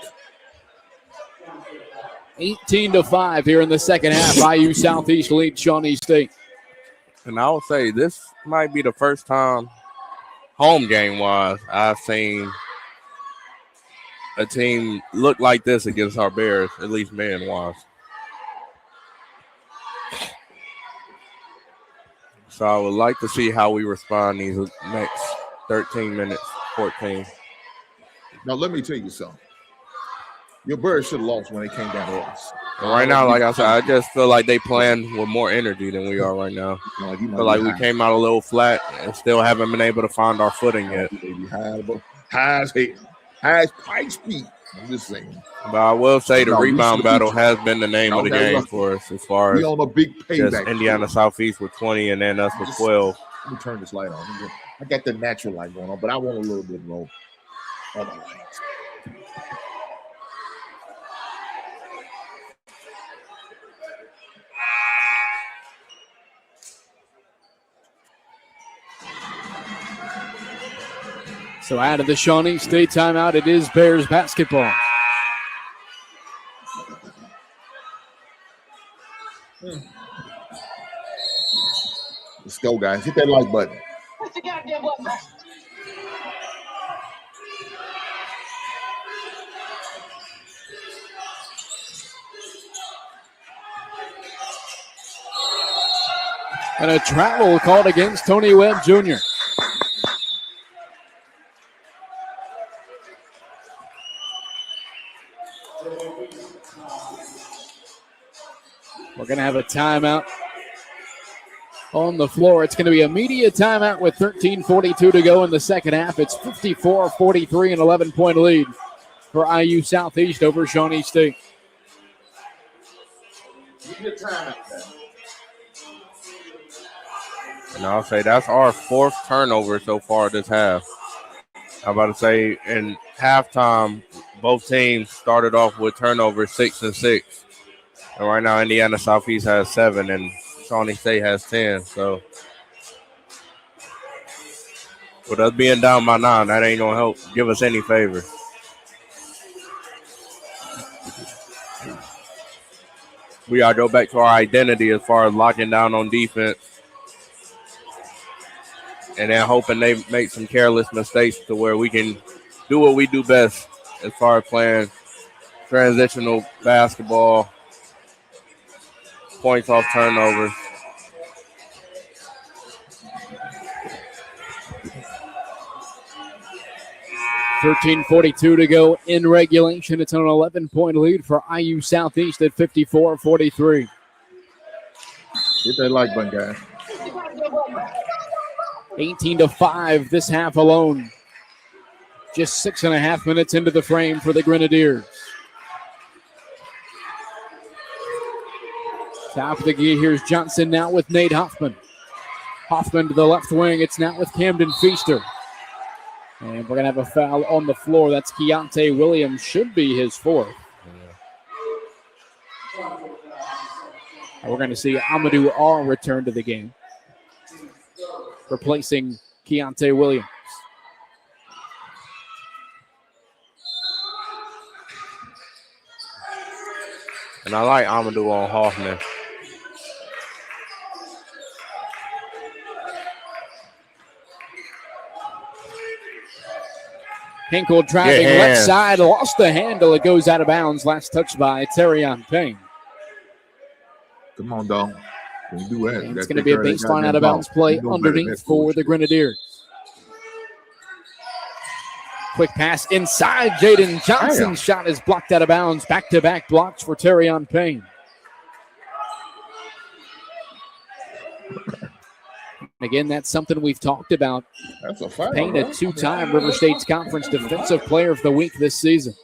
18-5 here in the second half. IU Southeast leads Shawnee State. And I would say this might be the first time, home game-wise, I've seen a team look like this against our Bears, at least man-wise. So I would like to see how we respond these next 13 minutes, 14. Now, let me tell you something. Your Bears should have lost when they came down to us. And right now, like I said, I just feel like they playing with more energy than we are right now. I feel like we came out a little flat and still haven't been able to find our footing yet. High as pipe speed. I'm just saying. But I will say the rebound battle has been the name of the game for us as far as on a big payback. Indiana Southeast with 20 and then us with 12. Let me turn this light on. I got the natural light going on, but I want a little bit more other lights. So out of the Shawnee State timeout, it is Bears basketball. Let's go, guys. Hit that like button. Push the goddamn button. And a travel called against Tony Webb Jr. We're going to have a timeout on the floor. It's going to be a media timeout with 13:42 to go in the second half. It's 54-43, an 11-point lead for IU Southeast over Shawnee State. And I'll say that's our fourth turnover so far this half. I'm about to say in halftime, both teams started off with turnovers 6 and 6. And right now, Indiana Southeast has 7 and Shawnee State has 10. So with us being down by 9, that ain't going to help give us any favor. We got to go back to our identity as far as locking down on defense. And then hoping they make some careless mistakes to where we can do what we do best as far as playing transitional basketball, points off turnovers. $13:42 to go in regulation. It's an 11-point lead for IU Southeast at 54-43. Hit that like button, guys. 18-5 this half alone. Just 6.5 minutes into the frame for the Grenadiers. Top of the gear, here's Johnson now with Nate Hoffman. Hoffman to the left wing. It's now with Camden Feaster. And we're going to have a foul on the floor. That's Keontae Williams. Should be his fourth. And we're going to see Amadou R return to the game, replacing Keontae Williams. And I like Amadou on Hoffman. Hinkle driving left side, lost the handle. It goes out of bounds. Last touch by Terrion Payne. Come on, dog. When you do that, and it's going to be a baseline out of bounds play underneath for the Grenadiers. Quick pass inside. Jaden Johnson's shot is blocked out of bounds. Back-to-back blocks for Terrion Payne. Again, that's something we've talked about. That's a foul. Payne, a two-time River State's Conference Defensive Player of the Week this season.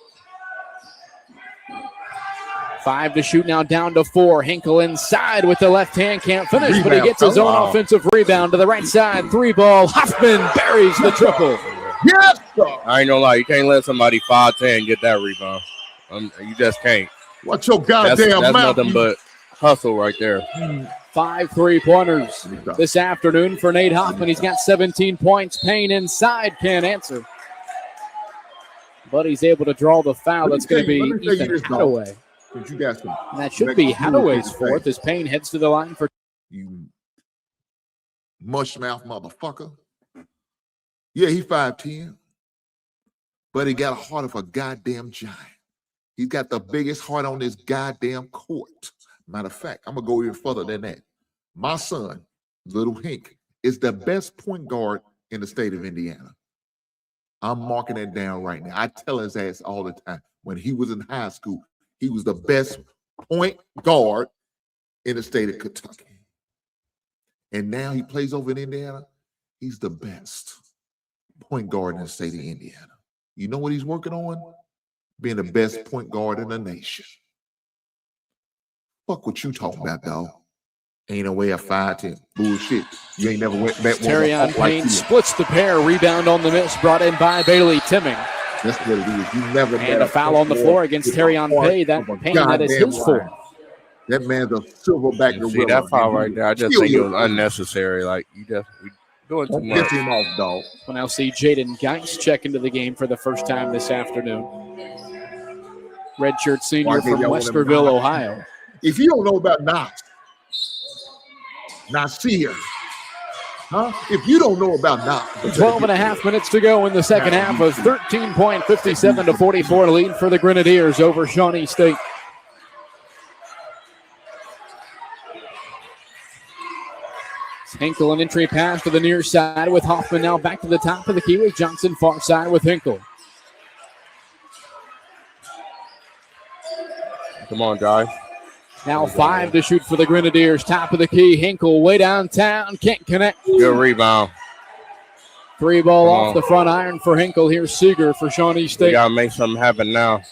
5 to shoot now, down to 4. Hinkle inside with the left hand, can't finish, Rebound. but he gets his own offensive rebound to the right side. 3-ball. Hoffman buries the triple. Yes, sir. I ain't gonna lie, you can't let somebody 5'10" get that rebound. You just can't. Watch your goddamn That's mouth. nothing but hustle right there. 5 3-pointers this afternoon for Nate Hoffman. He's got 17 points. Payne inside, can't answer. But he's able to draw the foul. That's going to be Ethan Hadaway. You got some. And that should be Hadaway's fourth as Payne heads to the line for. You mush mouth motherfucker. Yeah, he 5'10", but he got a heart of a goddamn giant. He's got the biggest heart on this goddamn court. Matter of fact, I'm going to go even further than that. My son, Little Hink, is the best point guard in the state of Indiana. I'm marking that down right now. I tell his ass all the time. When he was in high school, he was the best point guard in the state of Kentucky. And now he plays over in Indiana. He's the best point guard in the state of Indiana. You know what he's working on? Being the best point guard in the nation. Fuck what you talking about, dog. Ain't no way a 5'10". Bullshit. You ain't never went back. Terrion Payne splits the pair. Rebound on the miss brought in by Bailey Timming. That's what it is. You never. And a foul on the floor against Terrion Payne. That is his fourth. That man's a silverback. See that foul right there? I just think it was unnecessary. Like Doing too Don't piss much. him off, dog. We'll now see Jaden Geis check into the game for the first time this afternoon. Redshirt senior Why did from y'all want him Westerville, not? Ohio. If you don't know about Nasir, huh? If you don't know about Nas, 12 and a half minutes to go in the second half. A 13-point, 57-44 lead for the Grenadiers over Shawnee State. Hinkle, an entry pass to the near side with Hoffman now back to the top of the key with Johnson far side with Hinkle. Come on, guys. Now 5 to shoot for the Grenadiers. Top of the key. Hinkle way downtown. Can't connect. Good rebound. 3 ball Come off on. the front iron for Hinkle. Here's Seeger for Shawnee We State. got to make something happen now.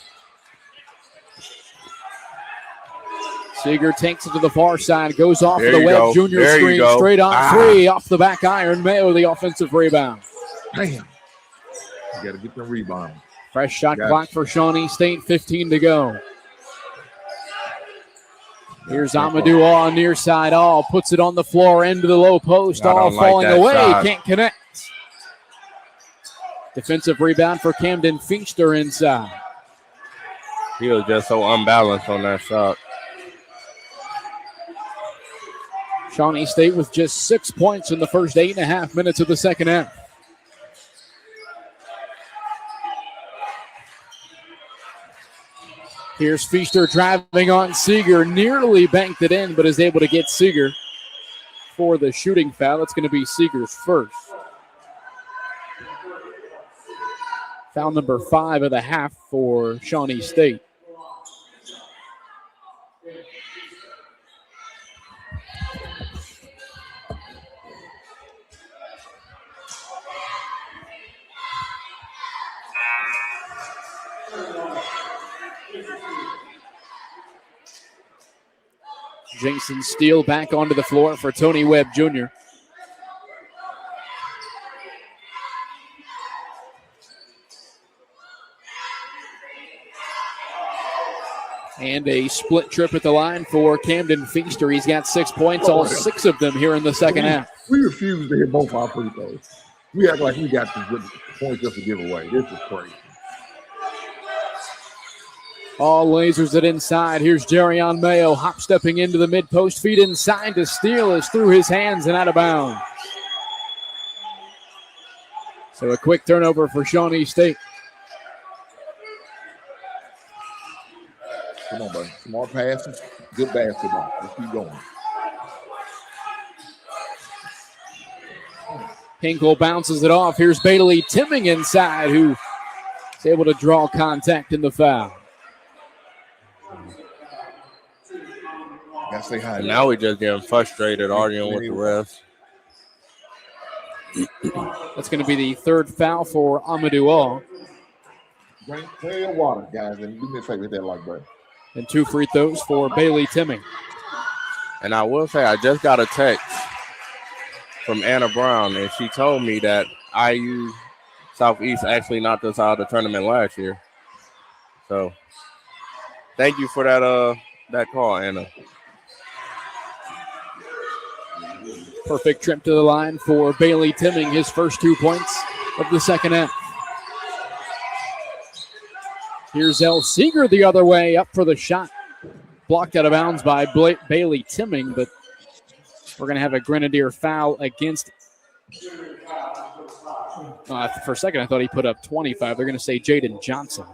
Seeger takes it to the far side. Goes off There the you Webb go. Junior There you screen. go. Straight on Ah. 3 off the back iron. Mayo the offensive rebound. damn. You got to get the rebound. Fresh shot Got clock for Shawnee State. 15 to go. Here's Amadou All near side. All puts it on the floor into the low post. I All don't like falling that away. shot. Can't connect. Defensive rebound for Camden Feaster inside. He was just so unbalanced on that shot. Shawnee State with just 6 points in the first 8.5 minutes of the second half. Here's Feaster driving on Seeger. Nearly banked it in, but is able to get Seeger for the shooting foul. It's going to be Seeger's first. Foul number 5 of the half for Shawnee State. Jason Steele back onto the floor for Tony Webb Jr. And a split trip at the line for Camden Feaster. He's got 6 points, all 6 of them here in the second half. We refuse to hit both our free throws. We act like we got the points just to give away. This is crazy. All lasers it inside. Here's Jerion Mayo hop stepping into the mid post. Feet inside to steal is through his hands and out of bounds. So a quick turnover for Shawnee State. Come on, buddy. Smart passes, good basketball. Let's keep going. Hinkle bounces it off. Here's Bailey Timming inside, who is able to draw contact in the foul. Gotta say hi. And now we just getting frustrated, arguing with the refs. That's going to be the third foul for Amadou All. Drink plenty of water, guys, and do me a favor, hit that like button. And 2 free throws for Bailey Timming. And I will say, I just got a text from Anna Brown, and she told me that IU Southeast actually knocked us out of the tournament last year. So, thank you for that call, Anna. Perfect trip to the line for Bailey Timming, his first 2 points of the second half. Here's El Seeger the other way, up for the shot. Blocked out of bounds by Bailey Timming, but we're going to have a Grenadier foul against. For a second, I thought he put up 25. They're going to say Jaden Johnson.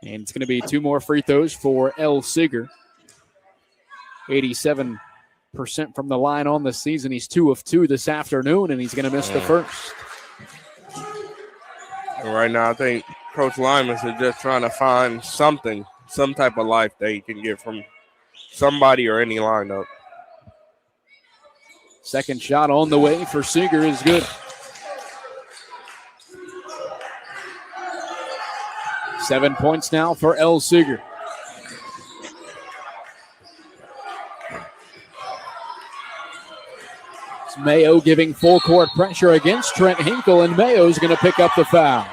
And it's going to be 2 more free throws for El Seeger. 87% from the line on the season. He's 2 of 2 this afternoon, and he's going to miss the first. And right now, I think Coach Lyman is just trying to find something, some type of life that he can get from somebody or any lineup. Second shot on the way for Seeger is good. 7 points now for El Seeger. It's Mayo giving full court pressure against Trent Hinkle, and Mayo's going to pick up the foul.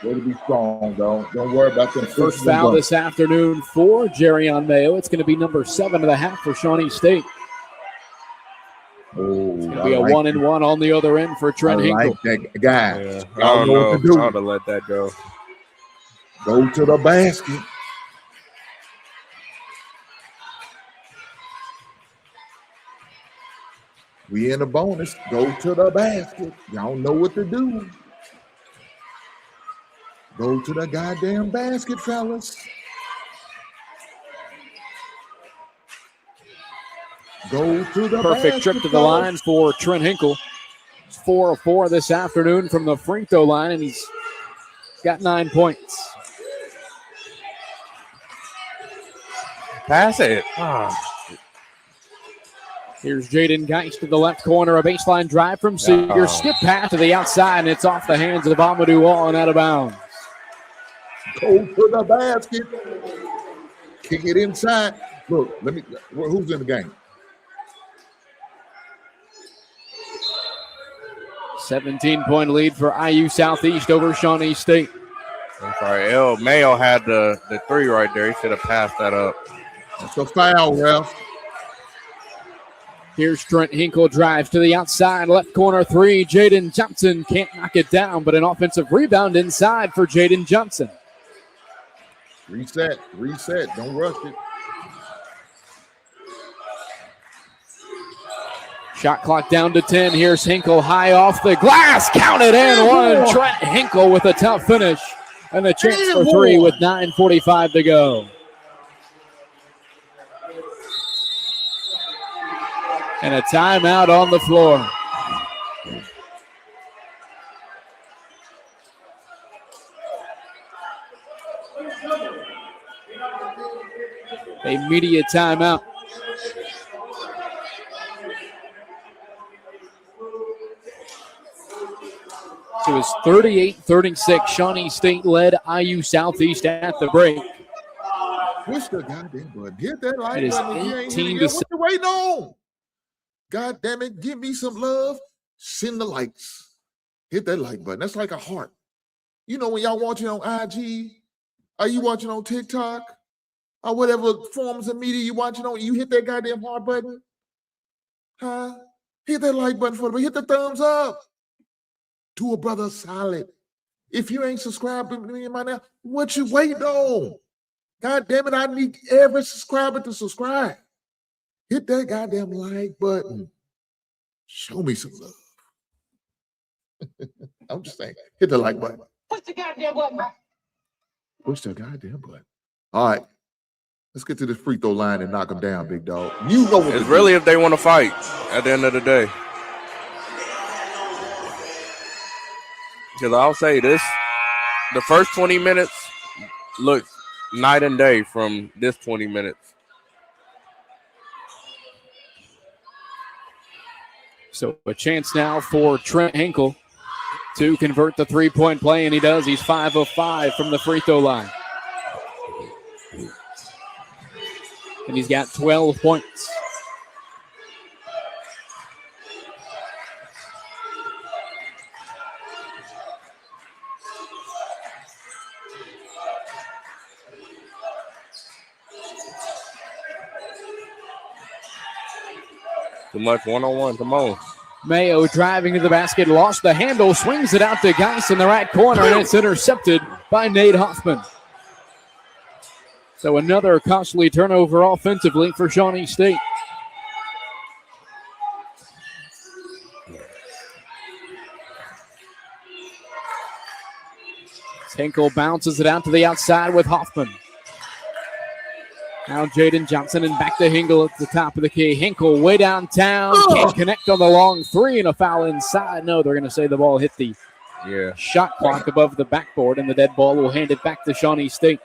Way to be strong, though. Don't worry about them. First foul this afternoon for Jerrion Mayo. It's going to be number 7 of the half for Shawnee State. Oh, it's going to be a 1-and-1 on the other end for Trent Hinkle. Like that guy. Yeah, I don't know what to do. How to let that go. Go to the basket. We in a bonus. Go to the basket. Y'all know what to do. Go to the goddamn basket, fellas. Go to the perfect trip to the line for Trent Hinkle. 4 of 4 this afternoon from the free throw line, and he's got 9 points. Pass it. Here's Jaden Geist to the left corner. A baseline drive from Seeger. Skip pass to the outside, and it's off the hands of Amadou Wall and out of bounds. Go to the basket. Kick it inside. Look, who's in the game? 17-point lead for IU Southeast over Shawnee State. I'm sorry, Mayo had the 3 right there. He should have passed that up. That's a foul, ref. Here's Trent Hinkle, drives to the outside, left corner 3. Jaden Johnson can't knock it down, but an offensive rebound inside for Jaden Johnson. Reset. Don't rush it. Shot clock down to 10. Here's Hinkle high off the glass. Counted and one. Trent Hinkle with a tough finish. And a chance for 3 with 9:45 to go. And a timeout on the floor. A media timeout. So it's 38-36. Shawnee State led IU Southeast at the break. Push the goddamn button. Hit that like It is button. 18 to 6. What you waiting on? God damn it. Give me some love. Send the likes. Hit that like button. That's like a heart. You know, when y'all watching on IG, are you watching on TikTok? Or whatever forms of media you watching on, you hit that goddamn heart button? Huh? Hit that like button for me. Hit the thumbs up. To a brother solid. If you ain't subscribed to me by now, what you waiting on? God damn it, I need every subscriber to subscribe. Hit that goddamn like button. Show me some love. I'm just saying, hit the like button. Push the goddamn button. Push the goddamn button. All right. Let's get to this free throw line and knock them down, big dog. You know what it's really if they want to fight at the end of the day. Because I'll say this, the first 20 minutes look night and day from this 20 minutes. So a chance now for Trent Hinkle to convert the three-point play, and he does. He's 5 of 5 from the free throw line. And he's got 12 points. Too much one-on-one. Come on. Mayo driving to the basket, lost the handle, swings it out to Geist in the right corner, and it's intercepted by Nate Hoffman. So another costly turnover offensively for Shawnee State. Hinkle bounces it out to the outside with Hoffman. Now Jaden Johnson and back to Hinkle at the top of the key. Hinkle way downtown. Can't connect on the long 3 and a foul inside. No, they're going to say the ball hit the shot clock above the backboard, and the dead ball will hand it back to Shawnee State.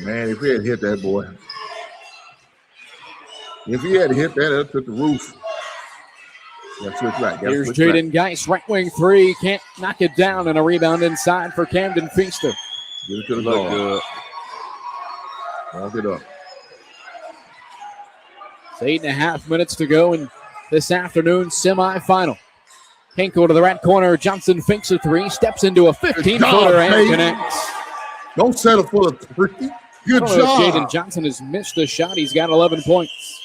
Man, if he had hit that boy. If he had hit that up to the roof. Here's Jaden Geist, right wing 3. Can't knock it down, and a rebound inside for Camden Feaster. Get it to the guard. Walk it up. It's 8.5 minutes to go in this afternoon semifinal. Hinkle to the right corner. Johnson fakes a three, steps into a 15-footer and connects. Don't settle for a three. Good I don't know job. if Jaden Johnson has missed a shot. He's got 11 points.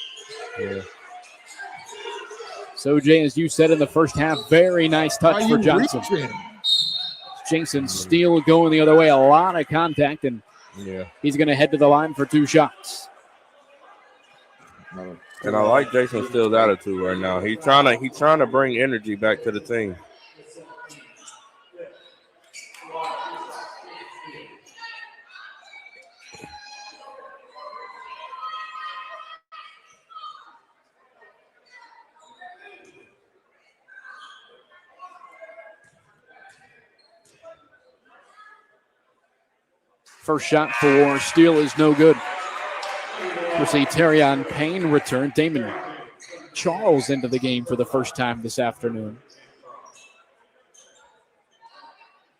Yeah. So, Jay, as you said in the first half, very nice touch Why for you Johnson. reaching? Jason Steele going the other way. A lot of contact, and he's going to head to the line for 2 shots. And I like Jason Steele's attitude right now. He's trying to bring energy back to the team. First shot for Steele is no good. We'll see Terrion Payne return. Damon Charles into the game for the first time this afternoon.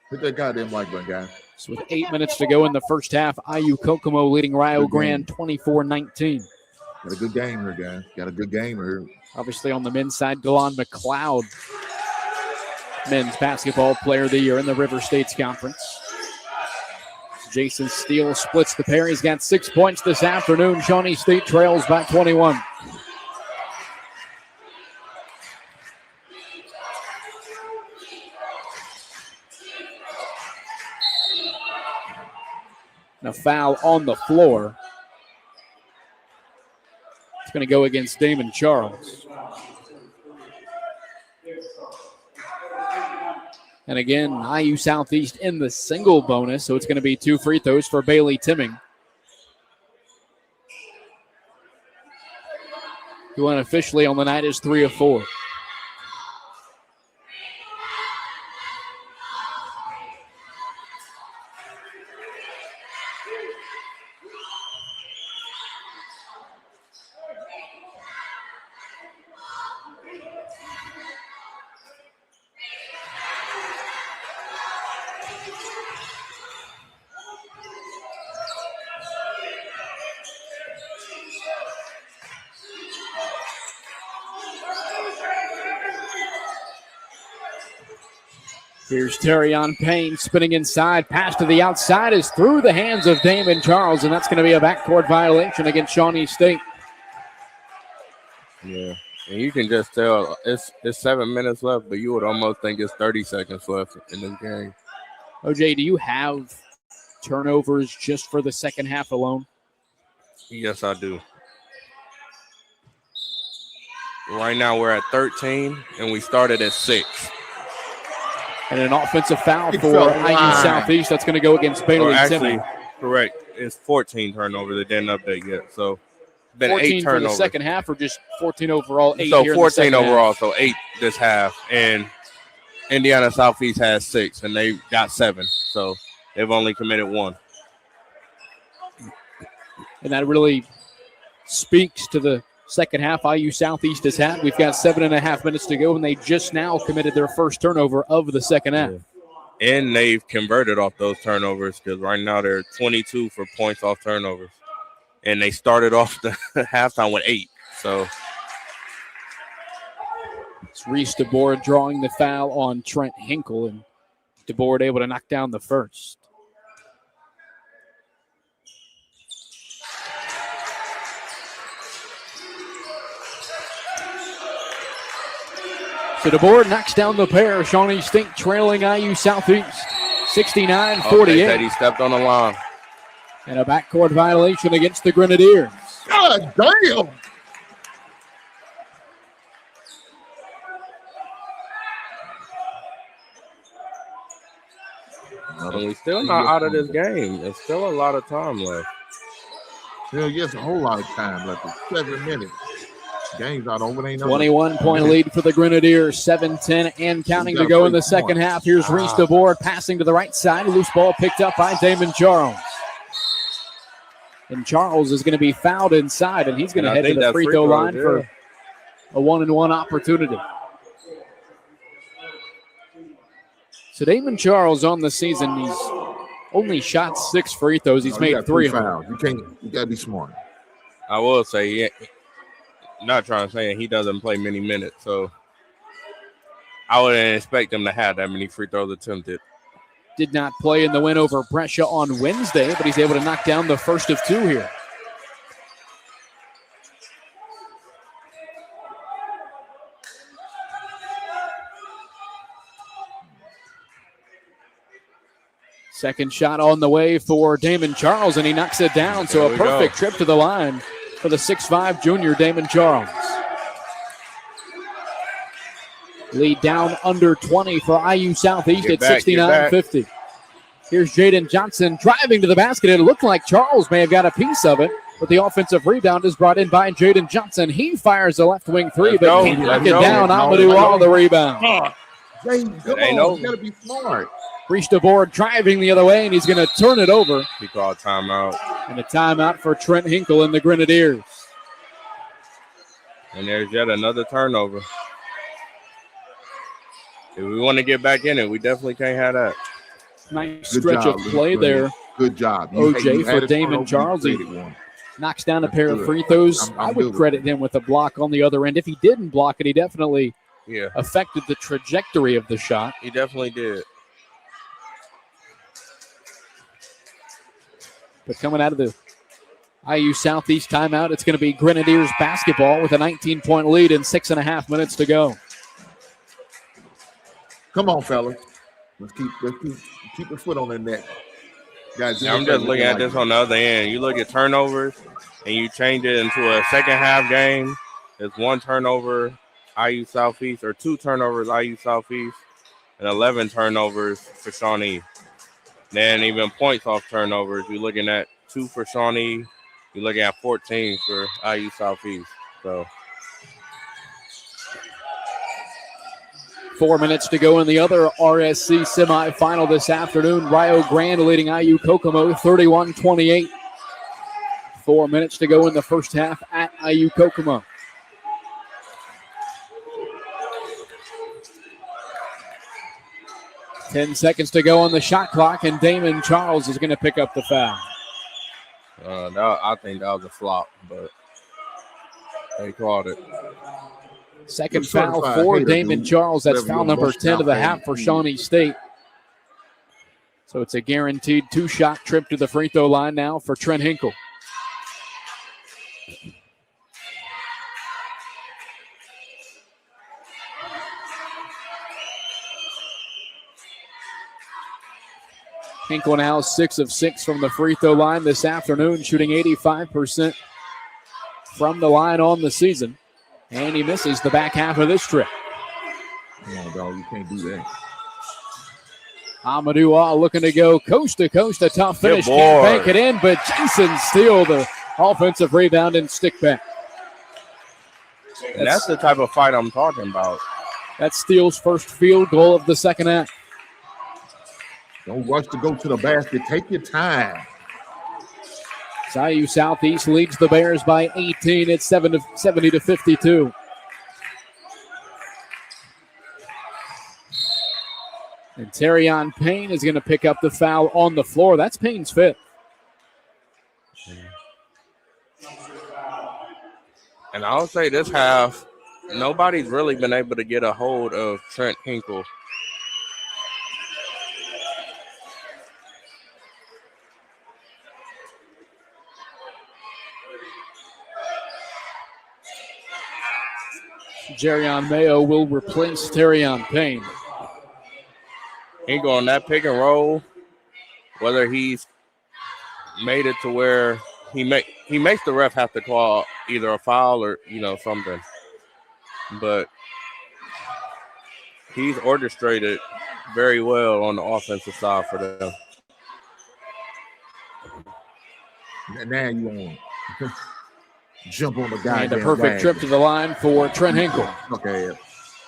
Hit that goddamn like button, guy. So with 8 minutes to go in the first half, IU Kokomo leading Rio Good Grande 24-19. Got a good game here, guys. Got a good game here. Obviously on the men's side, DeLon McLeod, men's basketball player of the year in the River States Conference. Jason Steele splits the pair. He's got 6 points this afternoon. Shawnee State trails by 21. A foul on the floor. It's going to go against Damon Charles. And again, IU Southeast in the single bonus, so it's going to be 2 free throws for Bailey Timming, who unofficially on the night is 3 of 4. Here's Terrion Payne spinning inside. Pass to the outside is through the hands of Damon Charles, and that's going to be a backcourt violation against Shawnee State. Yeah, and you can just tell it's 7 minutes left, but you would almost think it's 30 seconds left in this game. OJ, do you have turnovers just for the second half alone? Yes, I do. Right now we're at 13, and we started at 6. And an offensive foul for IU Southeast. That's going to go against Bailey Timming. Correct. It's 14 turnovers. They didn't update yet. So, been 14 8 turnovers. for the second half, or just 14 overall? 8 so here 14 in the overall. half. So 8 this half. And Indiana Southeast has 6, and they got 7. So they've only committed 1. And that really speaks to the second half IU Southeast has had. We've got 7.5 minutes to go, and they just now committed their first turnover of the second half. Yeah. And they've converted off those turnovers, because right now they're 22 for points off turnovers. And they started off the halftime with 8. So it's Reese DeBoer drawing the foul on Trent Hinkle, and DeBoer able to knock down the first. So DeBoer knocks down the pair. Shawnee State trailing IU Southeast 69-48. They said he stepped on the line. And a backcourt violation against the Grenadiers. God damn. And we still not out of this game. There's still a lot of time left. Hell yes, a whole lot of time left. It's 7 minutes. Game's not over. 21-point lead for the Grenadiers. 7-10 and counting to go in the second half. Here's Reese DeBoer passing to the right side. Loose ball picked up by Damon Charles. And Charles is going to be fouled inside, and he's going to head to the free throw line for a 1-and-1 opportunity. So Damon Charles on the season, he's only shot 6 free throws. He's made 3 of them. You got to be smart. I will say not trying to say he doesn't play many minutes, so I wouldn't expect him to have that many free throws attempted. Did not play in the win over Brescia on Wednesday, but he's able to knock down the first of two here. Second shot on the way for Damon Charles, and he knocks it down. So a perfect trip to the line for the 6'5 junior Damon Charles. Lead down under 20 for IU Southeast at 69-50. Here's Jaden Johnson driving to the basket. It looked like Charles may have got a piece of it, but the offensive rebound is brought in by Jaden Johnson. He fires the left wing three, but can't knock it down. Amadou all the rebound. Jay, come on, you gotta be smart. Reached the board, driving the other way, and he's going to turn it over. He called timeout. And a timeout for Trent Hinkle and the Grenadiers. And there's yet another turnover. If we want to get back in it, we definitely can't have that. Nice stretch of play there. Good job. OJ for Damon Charles. He knocks down a pair of free throws. I would credit him with a block on the other end. If he didn't block it, he definitely affected the trajectory of the shot. He definitely did. But coming out of the IU Southeast timeout, it's going to be Grenadiers basketball with a 19-point lead and 6.5 minutes to go. Come on, fellas. Let's keep a foot on their neck. Guys, I'm just looking at this on the other end. You look at turnovers and you change it into a second half game. It's 1 turnover IU Southeast or 2 turnovers IU Southeast and 11 turnovers for Shawnee. Then even points off turnovers, you're looking at 2 for Shawnee. You're looking at 14 for IU Southeast. So 4 minutes to go in the other RSC semifinal this afternoon. Rio Grande leading IU Kokomo 31-28. 4 minutes to go in the first half at IU Kokomo. Ten seconds to go on the shot clock, and Damon Charles is going to pick up the foul. I think that was a flop, but they called it. Second foul for Damon Charles. That's foul number 10 of the half for Shawnee State. So it's a guaranteed 2-shot trip to the free throw line now for Trent Hinkle. Hinkle now 6 of 6 from the free throw line this afternoon, shooting 85% from the line on the season. And he misses the back half of this trip. Come on, dog. You can't do that. Amadou looking to go coast to coast. A tough finish. Can't bank it in, but Jason Steele, the offensive rebound and stick back. And that's the type of fight I'm talking about. That's Steele's first field goal of the second half. Don't rush to go to the basket. Take your time. IU Southeast leads the Bears by 18. It's 70-52. And Terrion Payne is going to pick up the foul on the floor. That's Payne's 5th. And I'll say this half, nobody's really been able to get a hold of Trent Hinkle. Jerion Mayo will replace Terrion Payne. Hinkle on that pick and roll, whether he's made it to where he makes the ref have to call either a foul or something, but he's orchestrated very well on the offensive side for them. Now you on. Jump on the guy. And a perfect trip to the line for Trent Hinkle. Okay.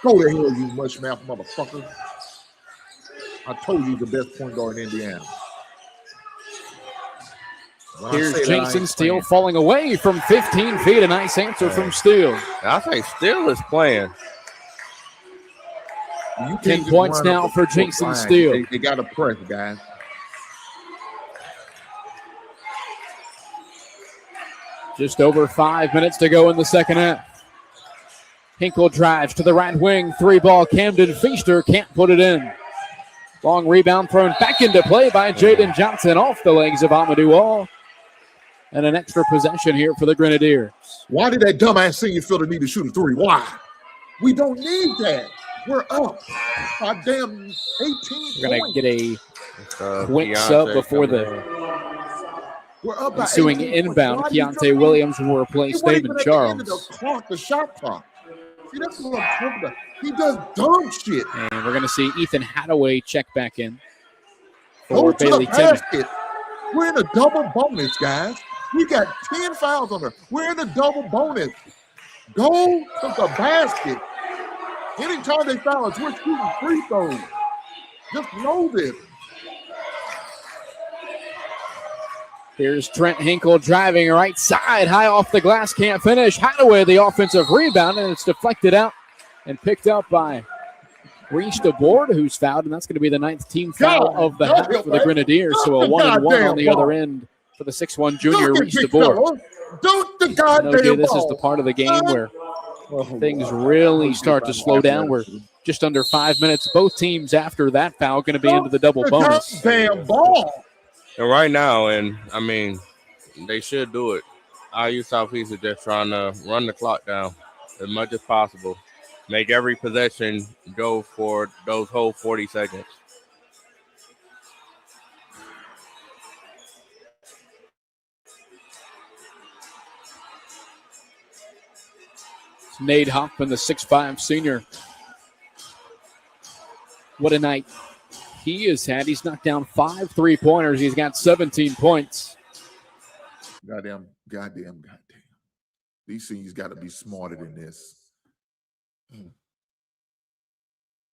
Go to hell, you mush mouth motherfucker. I told you the best point guard in Indiana. Here's Jason Steele falling away from 15 feet. A nice answer from Steele. I think Steele is playing. 10 points now for Jason Steele. They got to press, guys. Just over 5 minutes to go in the second half. Hinkle drives to the right wing. 3-ball Camden. Feaster can't put it in. Long rebound thrown back into play by Jaden Johnson off the legs of Amadou All. And an extra possession here for the Grenadiers. Why did that dumbass senior fielder need to shoot a three? Why? We don't need that. We're up. God damn, 18 We're going to get a quick Keontae sub before coming the We're up by ensuing 18 points. inbound. Why do you Keontae do Williams will replace He wasn't Damon even at the end of Charles. the clock, the shot clock. See, that's what I'm talking about. He does dumb shit. And we're going to see Ethan Hadaway check back in Go for to the Bailey Timmons. basket. We're in a double bonus, guys. We got 10 fouls on her. We're in a double bonus. Go to the basket. Anytime they foul us, we're shooting free throws. Just know this. Here's Trent Hinkle driving right side, high off the glass, can't finish. Hadaway the offensive rebound, and it's deflected out and picked up by Reese DeBoard, who's fouled, and that's going to be the 9th team foul of the half for the Grenadiers. So a 1-and-1 on the other end for the 6'1 junior Reese DeBoard. Don't the goddamn Okay, this is ball. the part of the game where things really start to slow down. We're just under 5 minutes. Both teams after that foul going to be into the double bonus. Goddamn ball. And right now, and I mean, they should do it. IU Southeast is just trying to run the clock down as much as possible. Make every possession go for those whole 40 seconds. It's Nate Hoffman, the 6'5 senior. What a night he has had. He's knocked down 5 3-pointers. He's got 17 points. Goddamn. These seniors got to be smarter than this.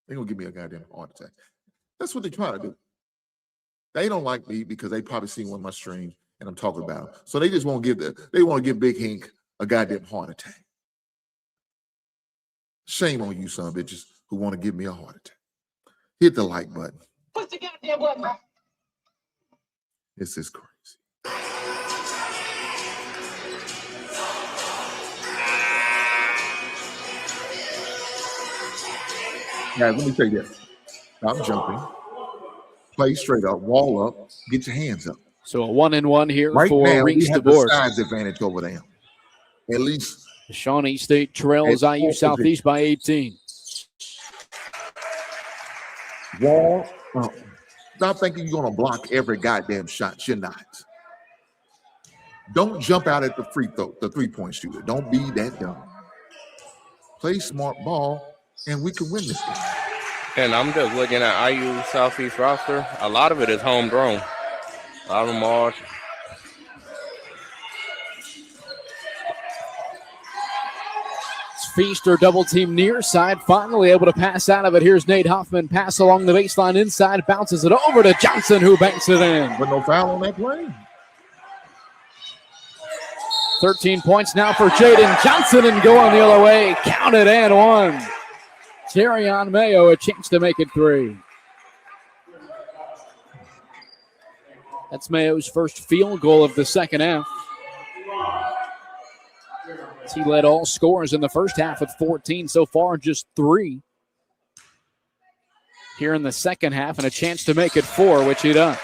They're going to give me a goddamn heart attack. That's what they're trying to do. They don't like me because they probably seen one of my streams and I'm talking about them. So they just want to give Big Hink a goddamn heart attack. Shame on you, son of bitches, who want to give me a heart attack. Hit the like button. Push the goddamn button. This is crazy. Guys, let me tell you this. I'm jumping. Play straight up, wall up, get your hands up. So a 1-and-1 here Right for now, we Reese have the DeBoard. size advantage over them. At least. Shawnee State trails IU Southeast by 18. Wall up. Stop thinking you're going to block every goddamn shot. You're not. Don't jump out at the free throw, the three-point shooter. Don't be that dumb. Play smart ball, and we can win this game. And I'm just looking at IU Southeast roster. A lot of it is homegrown. A lot of them are. Feaster double team near side, finally able to pass out of it. Here's Nate Hoffman, pass along the baseline inside, bounces it over to Johnson, who banks it in. But no foul on that play. 13 points now for Jaden Johnson, and going the other way. Counted and one. Terrion Mayo a chance to make it 3. That's Mayo's first field goal of the second half. He led all scorers in the first half with 14. So far, just 3 here in the second half, and a chance to make it 4, which he does.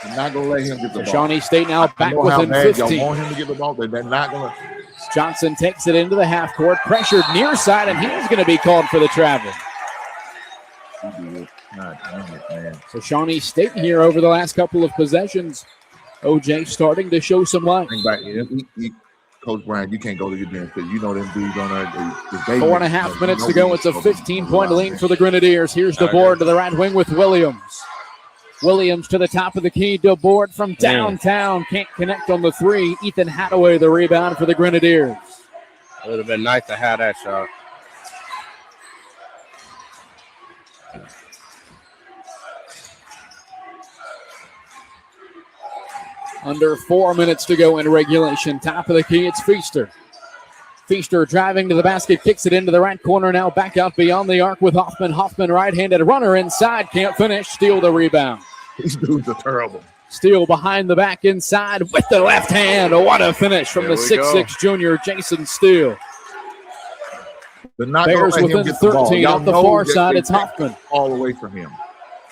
I'm not going to let him get the ball. Shawnee State now back I know how within bad 15. y'all want him to get the ball. They're not going to. Johnson takes it into the half court, pressured near side, and he's going to be called for the travel. So Shawnee State here over the last couple of possessions. OJ starting to show some life. Coach Brian, you can't go to your damn field. You know them dudes on there. 4.5 minutes to go. It's a 15-point lead for the Grenadiers. Here's DeBoard to the right wing with Williams. Williams to the top of the key. DeBoard from downtown. Can't connect on the 3. Ethan Hadaway the rebound for the Grenadiers. It would have been nice to have that shot. Under 4 minutes to go in regulation. Top of the key, it's Feaster. Feaster driving to the basket, kicks it into the right corner now. Back out beyond the arc with Hoffman. Hoffman right-handed runner inside. Can't finish. Steal the rebound. These dudes are terrible. Steele behind the back inside with the left hand. Oh, what a finish from the 6'6" junior, Jason Steele. Bears within 13 off the far side. It's Hoffman. All away from him.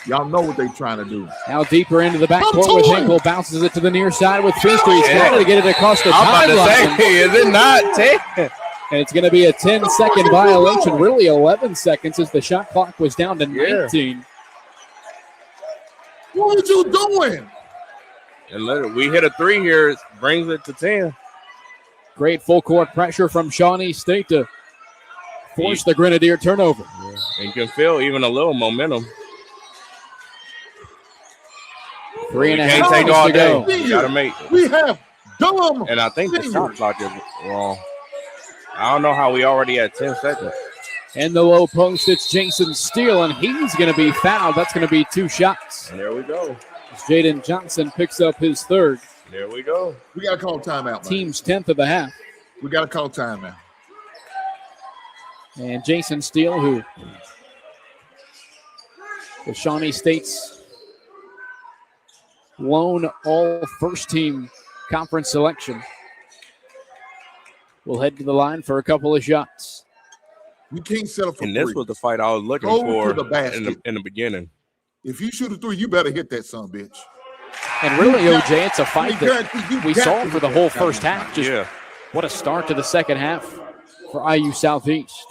Y'all know what they're trying to do. Now deeper into the backcourt with Hinkle. Bounces it to the near side with Feaster. He's got to get it across the timeline. Is it not 10? And it's going to be a 10-second violation. Really 11 seconds as the shot clock was down to 19. What are you doing? And we hit a 3 here. It brings it to 10. Great full court pressure from Shawnee State to force the Grenadier turnover. Yeah. And you can feel even a little momentum. 3.5 minutes to go. You gotta make it. We have dumb. And I think the shot clock is wrong. I don't know how we already had 10 seconds. In the low post, it's Jason Steele, and he's going to be fouled. That's going to be 2 shots. And there we go. Jaden Johnson picks up his 3rd. There we go. We got to call timeout. Team's 10th of the half. We got to call timeout. And Jason Steele, who the Shawnee State's lone all first-team conference selection, will head to the line for a couple of shots. You can't settle for and three. This was the fight I was looking for in the beginning. If you shoot a 3, you better hit that son, bitch. And really, OJ, it's a fight that we saw for the whole first half. Just what a start to the second half for IU Southeast.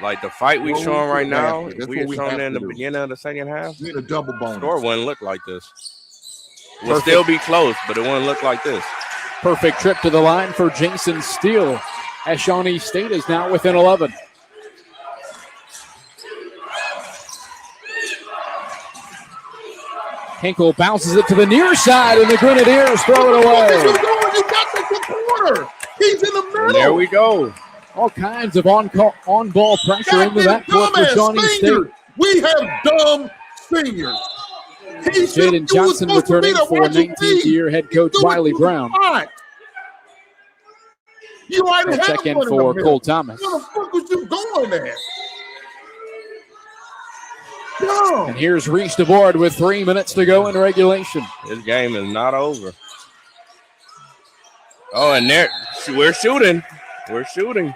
Like the fight we're showing right now, we were showing in the beginning of the second half. We need a double bonus. Score wouldn't look like this. It would still be close, but it wouldn't look like this. Perfect trip to the line for Jason Steele as Shawnee State is now within 11. Hinkle bounces it to the near side, and the Grenadiers throw it away. You got the corner. He's in the middle. And there we go. All kinds of on-ball pressure into that court for Shawnee State. We have dumb seniors. Jaden Johnson returning for 19th year head coach Wiley Brown. You already have check in for Cole Thomas. Where the fuck was you going there? No. And here's Reese DeBoard with 3 minutes to go in regulation. This game is not over. Oh, and there we're shooting. We're shooting.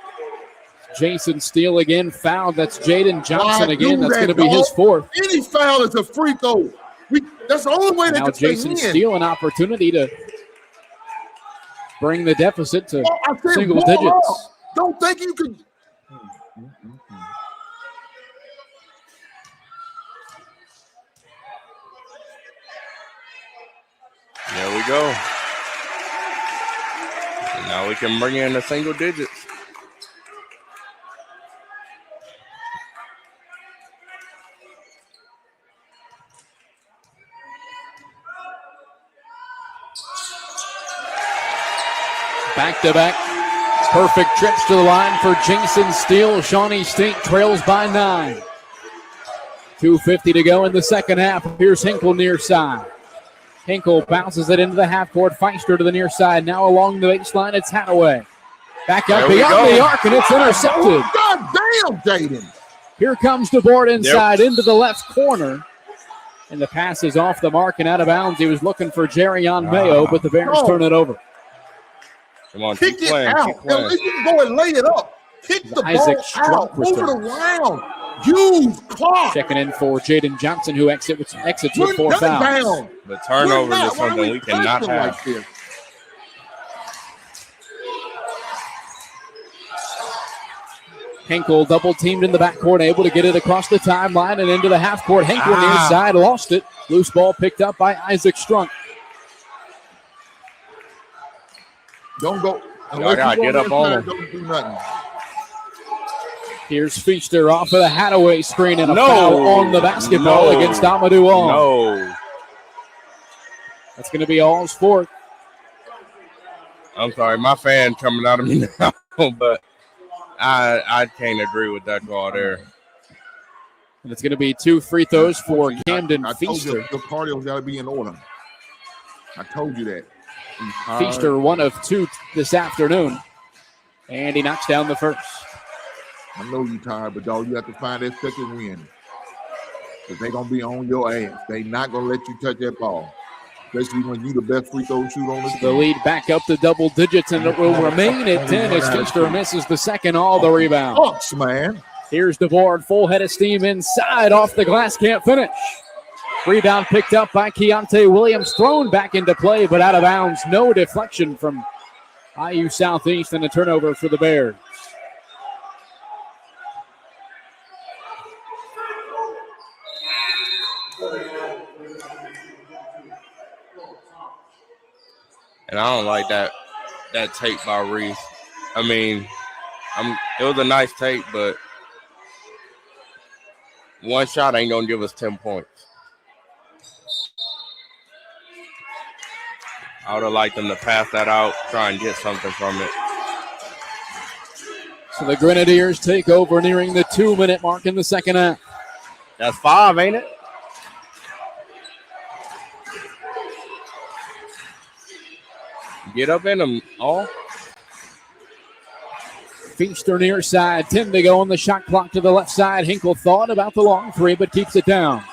Jason Steele again fouled. That's Jaden Johnson again. That's going to be his 4th. Any foul is a free throw. That's the only way they now can Jason Steele an opportunity to bring the deficit to single digits. Don't think you could. There we go. And now we can bring in the single digits. Back-to-back perfect trips to the line for Jason Steele. Shawnee State trails by 9. 2:50 to go in the second half. Here's Hinkle near side. Hinkle bounces it into the half court. Feister to the near side. Now along the baseline, it's Hadaway. Back up beyond the arc, and it's intercepted. God damn, Jaden. Here comes DeBoard inside into the left corner. And the pass is off the mark and out of bounds. He was looking for Jerryon Mayo, but the Bears turn it over. Come on, kick keep playing, it out. keep playing. You can go and lay it up. Kick the Isaac ball out. Move it around. Use clock. Checking in for Jaden Johnson, who exits with 4 fouls. The turnover is something we cannot have. Like Hinkle double teamed in the backcourt, able to get it across the timeline and into the half court. Hinkle on the inside, lost it. Loose ball picked up by Isaac Strunk. Don't go. Y'all gotta get up on him. Don't do nothing. Here's Feaster off of the Hadaway screen and a foul on the basketball against Amadou All. No. That's going to be All's 4th. I'm sorry, my fan coming out of me now, but I can't agree with that call there. And it's going to be 2 free throws for Camden I told Feaster. you your cardio's got to be in order. I told you that. Feaster 1 of 2 this afternoon. And he knocks down the first. I know you're tired, but dog, you have to find that second win. Because they're going to be on your ass. They're not going to let you touch that ball, especially when you the best free throw shooter on the team. The lead back up to double digits, and it will remain at 10 as Feaster misses the second, all the rebound. Bucks, man. Here's the board, full head of steam inside, off the glass, can't finish. Rebound picked up by Keontae Williams, thrown back into play, but out of bounds. No deflection from IU Southeast, and a turnover for the Bears. And I don't like that take by Reese. I mean, it was a nice take, but one shot ain't going to give us 10 points. I would have liked them to pass that out, try and get something from it. So the Grenadiers take over nearing the 2-minute mark in the second half. That's 5, ain't it? Get up in them, all. Feaster near side, 10 to go on the shot clock to the left side. Hinkle thought about the long three, but keeps it down.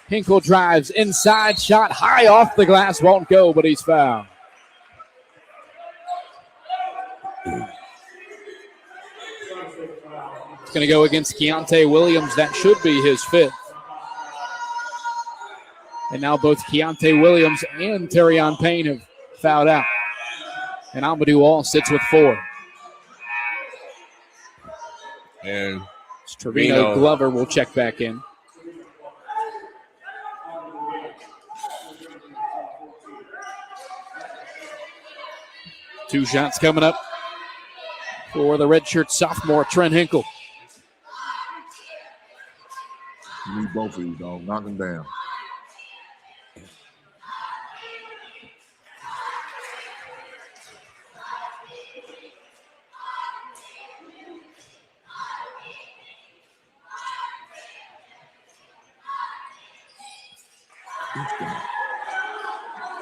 Hinkle drives inside, shot high off the glass, won't go, but he's fouled. It's going to go against Keontae Williams. That should be his fifth. And now both Keontae Williams and Terrion Payne have fouled out. And Amadou All sits with 4. And Trevino Glover will check back in. Two shots coming up for the redshirt sophomore, Trent Hinkle. You need both of these, dog. Knock them down.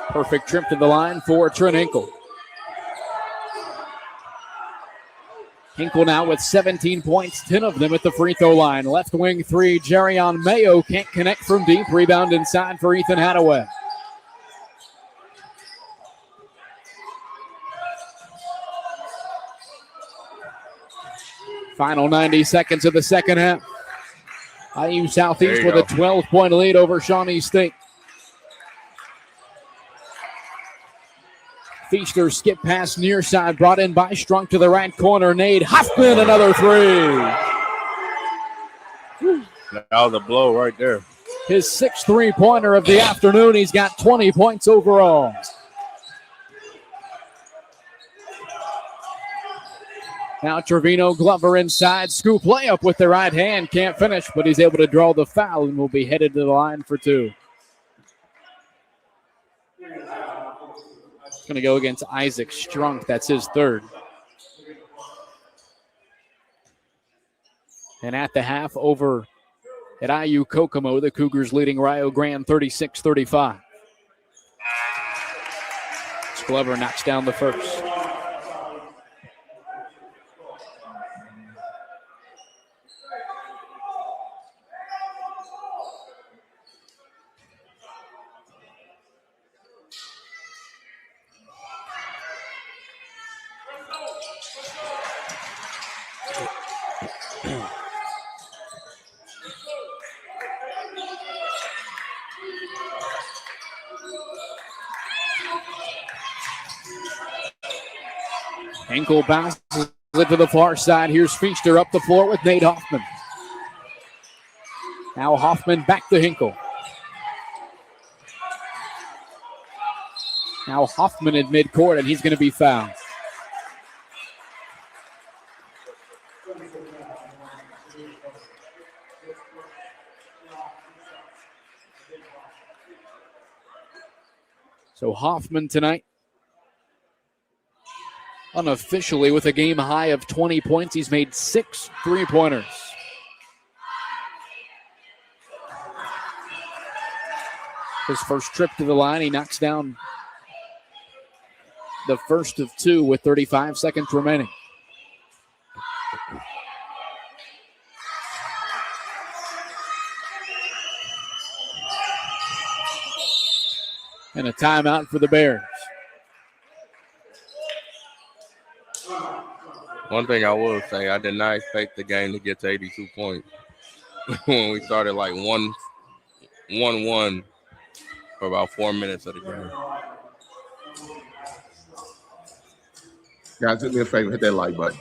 Perfect trip to the line for Trent Hinkle. Hinkle now with 17 points, 10 of them at the free throw line. Left wing three, Jerion Mayo can't connect from deep. Rebound inside for Ethan Hadaway. Final 90 seconds of the second half. IU Southeast with a 12-point lead over Shawnee State. Feaster skip pass near side, brought in by Strunk to the right corner. Nate Hoffman, another three. That was a blow right there. His 6th three-pointer of the afternoon. He's got 20 points overall. Now Trevino Glover inside. Scoop layup with the right hand. Can't finish, but he's able to draw the foul and will be headed to the line for 2. Going to go against Isaac Strunk. That's his 3rd. And at the half over at IU Kokomo, the Cougars leading Rio Grande 36-35. Glover knocks down the first. Hinkle bounces it to the far side. Here's Feaster up the floor with Nate Hoffman. Now Hoffman back to Hinkle. Now Hoffman at midcourt, and he's going to be fouled. So Hoffman tonight, unofficially with a game high of 20 points. He's made 6 three-pointers. His first trip to the line, he knocks down the first of 2 with 35 seconds remaining. And a timeout for the Bears. One thing I will say, I did not expect the game to get to 82 points when we started like 1-1 for about 4 minutes of the game. Guys, do me a favor, hit that like button.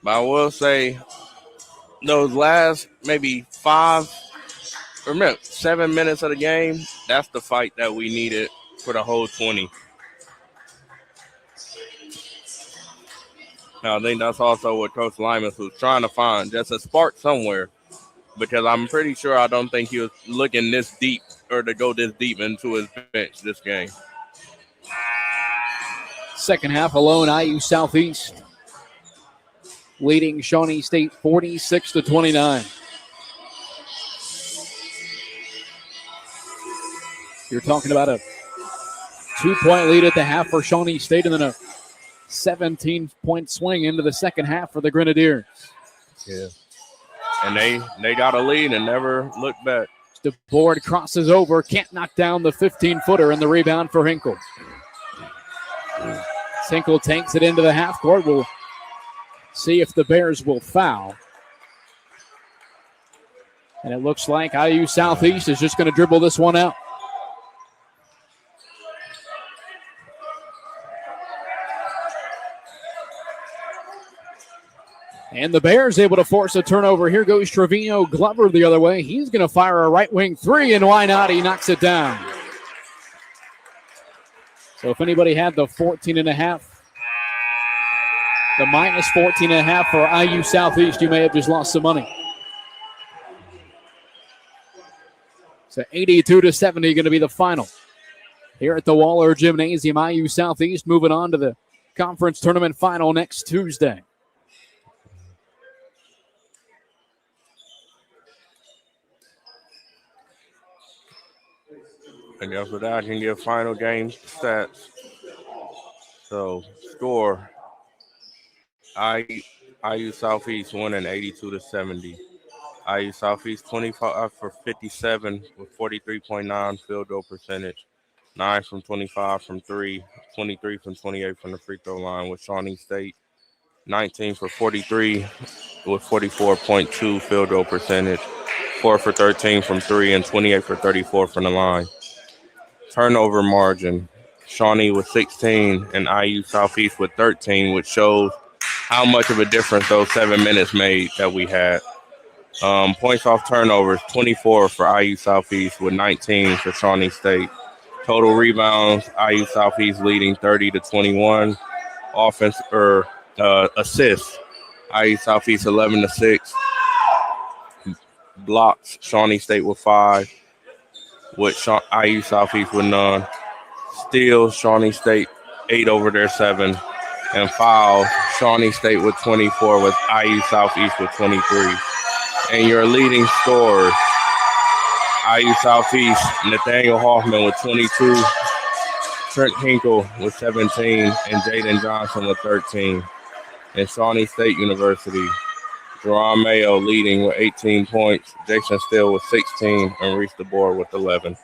But I will say, those last maybe 7 minutes of the game, that's the fight that we needed for the whole 20. Now, I think that's also what Coach Limas was trying to find, just a spark somewhere, because I'm pretty sure I don't think he was looking this deep or to go this deep into his bench this game. Second half alone, IU Southeast leading Shawnee State 46-29. You're talking about a 2-point lead at the half for Shawnee State and then a 17-point swing into the second half for the Grenadiers. Yeah. And they got a lead and never looked back. The board crosses over, can't knock down the 15-footer, and the rebound for Hinkle. Hinkle tanks it into the half court. We'll see if the Bears will foul. And it looks like IU Southeast is just going to dribble this one out. And the Bears able to force a turnover. Here goes Trevino Glover the other way. He's going to fire a right wing three, and why not? He knocks it down. So if anybody had the 14.5, the minus 14.5 for IU Southeast, you may have just lost some money. So 82-70 going to be the final here at the Waller Gymnasium. IU Southeast moving on to the conference tournament final next Tuesday. And after that, I can give final game stats. So, score, IU Southeast winning 82-70. IU Southeast 25 for 57 with 43.9 field goal percentage, 9 from 25 from 3, 23 from 28 from the free throw line, with Shawnee State 19 for 43 with 44.2 field goal percentage, 4 for 13 from 3, and 28 for 34 from the line. Turnover margin, Shawnee with 16 and IU Southeast with 13, which shows how much of a difference those 7 minutes made that we had. Points off turnovers, 24 for IU Southeast with 19 for Shawnee State. Total rebounds, IU Southeast leading 30-21. Offense or assists, IU Southeast 11-6. Blocks, Shawnee State with 5. With IU Southeast with none. Steals, Shawnee State 8 over their 7. And fouls, Shawnee State with 24 with IU Southeast with 23. And your leading scorers, IU Southeast, Nathaniel Hoffman with 22, Trent Hinkle with 17, and Jaden Johnson with 13. And Shawnee State University, Jerron Mayo leading with 18 points, Jason Steele with 16, and reached the board with 11.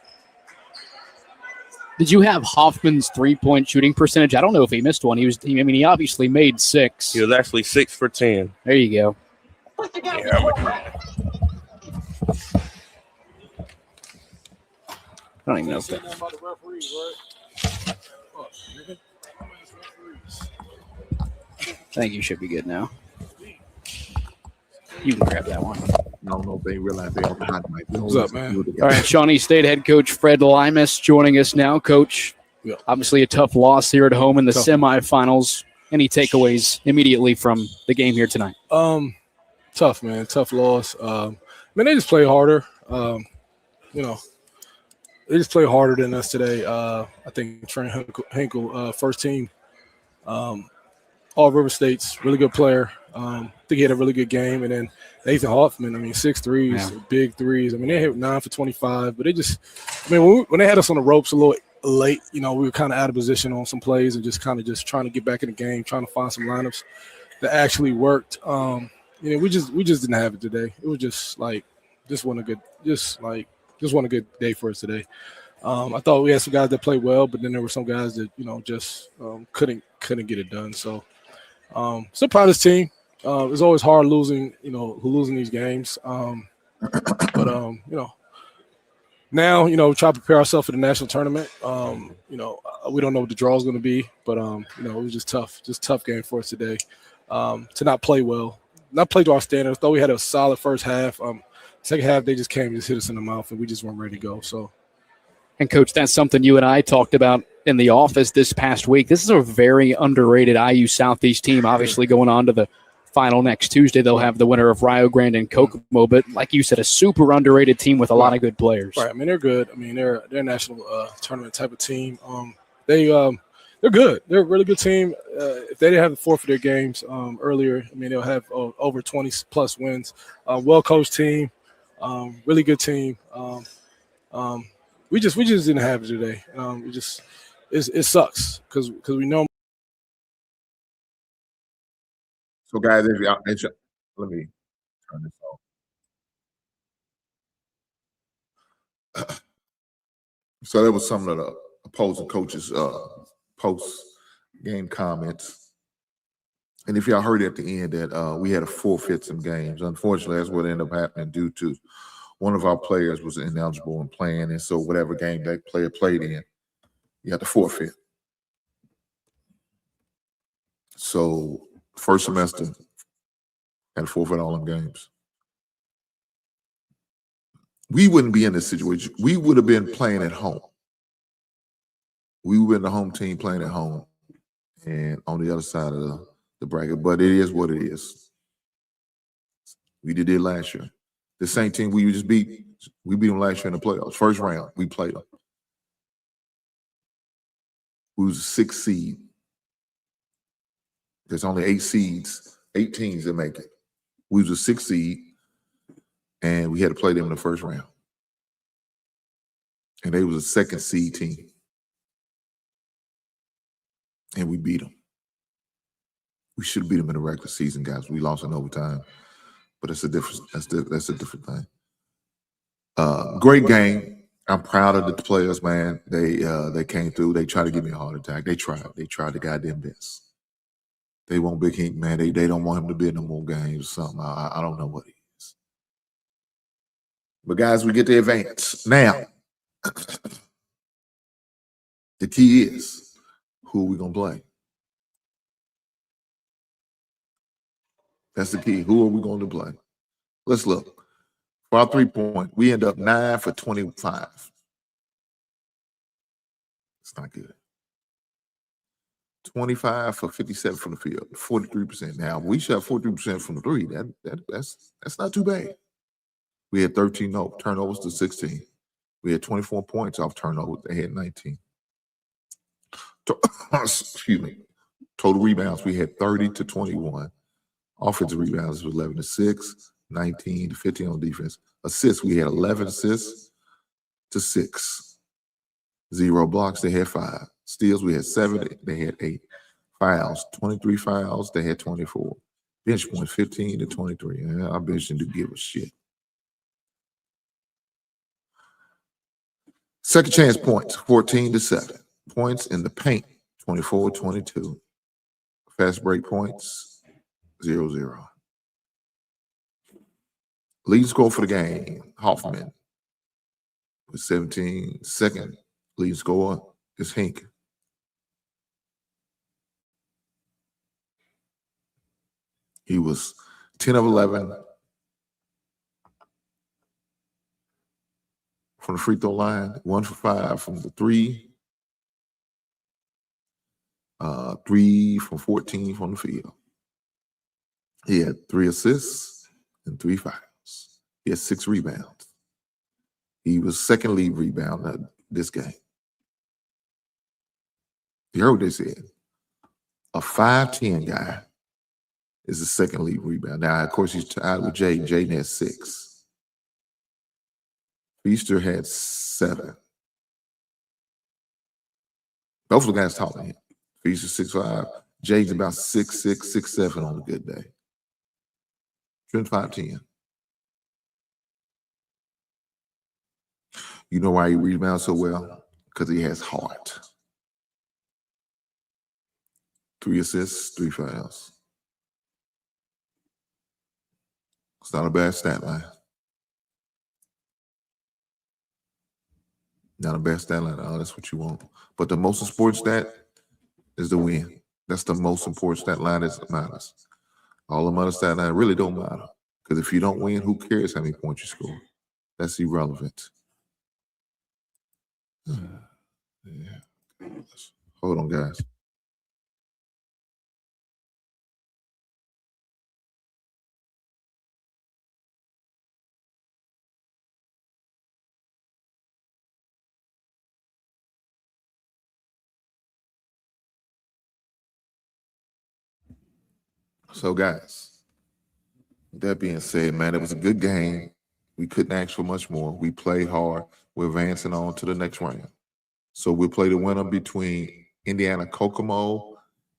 Did you have Hoffman's 3-point shooting percentage? I don't know if he missed one. He obviously made 6. He was actually 6 for 10. There you go. Yeah, I don't even know if that. I think you should be good now. You can grab that one. I don't know if they realize they are not. What's up, man? All right, Shawnee State head coach Fred Limas joining us now. Coach, Yeah. obviously a tough loss here at home in the Tough. semifinals. Any takeaways immediately from the game here tonight? Tough, man. Tough loss. They just play harder. They just play harder than us today. I think Trent Hinkle, first team, all River State's really good player. I think he had a really good game. And then Nathan Hoffman, 6 threes, big threes. They hit 9 for 25, but they just, when they had us on the ropes a little late, we were kind of out of position on some plays and just trying to get back in the game, trying to find some lineups that actually worked. We just didn't have it today. It was just wasn't a good, just just wasn't a good day for us today. I thought we had some guys that played well, but then there were some guys that just couldn't get it done. So still proud of this team. It's always hard losing these games. But now try to prepare ourselves for the national tournament. We don't know what the draw is going to be, but it was just tough game for us today to not play well, not play to our standards. Though we had a solid first half. Second half they just came and just hit us in the mouth, and we just weren't ready to go. So. And, Coach, that's something you and I talked about in the office this past week. This is a very underrated IU Southeast team, obviously going on to the final next Tuesday. They'll have the winner of Rio Grande and Kokomo, but like you said, a super underrated team with a lot of good players. Right. I mean, they're good. I mean, they're a national tournament type of team. They're good. They're a really good team. If they didn't have the forfeit their games earlier, I mean, they'll have over 20-plus wins. Well-coached team, really good team. We just didn't have it today. It sucks because we know. So, guys, let me turn this off. So that was some of the opposing coaches' post-game comments. And if y'all heard at the end that we had to forfeit some games, unfortunately, that's what ended up happening due to one of our players was ineligible in playing, and so whatever game that player played in, you have to forfeit. So first semester, had to forfeit all them games. We wouldn't be in this situation. We would have been playing at home. We would have been the home team playing at home and on the other side of the bracket, but it is what it is. We did it last year. The same team we beat them last year in the playoffs. First round, we played them. We was a 6th seed. There's only 8 teams that make it. We was a 6th seed, and we had to play them in the first round. And they was a 2nd seed team. And we beat them. We should have beat them in the regular season, guys. We lost in overtime. But that's a different thing. Great game. I'm proud of the players, man. They came through. They tried to give me a heart attack. They tried the goddamn best. They want Big Hink, man. They don't want him to be in no more games or something. I don't know what it is. But guys, we get the advance. Now, the key is who are we gonna play? That's the key. Who are we going to play? Let's look. For our 3-point, we end up 9 for 25. It's not good. 25 for 57 from the field, 43%. Now, we shot 43% from the three. That's not too bad. We had 13 turnovers to 16. We had 24 points off turnovers. They had 19. Excuse me. Total rebounds, we had 30 to 21. Offensive rebounds was 11 to 6, 19 to 15 on defense. Assists, we had 11 assists to 6. 0 blocks, they had 5. Steals, we had 7, they had 8. Fouls, 23 fouls, they had 24. Bench points, 15 to 23. Our bench didn't give a shit. Second chance points, 14 to 7. Points in the paint, 24-22. Fast break points, 0-0. Lead score for the game, Hoffman with 17. Second lead scorer is Hink. He was 10 of 11 from the free throw line, 1 for 5 from the 3, 3 from 14 from the field. He had 3 assists and 3 fouls. He had 6 rebounds. He was second lead rebounder this game. You heard what they said. A 5'10" guy is the second lead rebounder. Now, of course, he's tied with Jaden. Jaden has 6. Feaster had 7. Both of the guys taller than him. Feaster 6'5". Jaden's about 6'6", 6'7" on a good day. Trent 5'10". You know why he rebounds so well? Because he has heart. 3 assists, 3 fouls. It's not a bad stat line. Not a bad stat line. Oh, that's what you want. But the most important stat is the win. That's the most important stat line that matters. All the other stat line really don't matter. Because if you don't win, who cares how many points you score? That's irrelevant. Yeah. Hold on, guys. So, guys, with that being said, man, it was a good game. We couldn't ask for much more. We played hard. We're advancing on to the next round. So we'll play the winner between Indiana Kokomo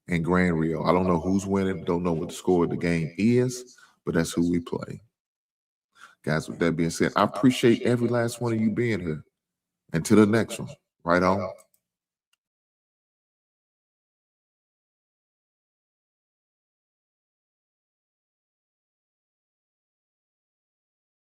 and Grand Rio. I don't know who's winning. Don't know what the score of the game is, but that's who we play. Guys, with that being said, I appreciate every last one of you being here. And to the next one, right on.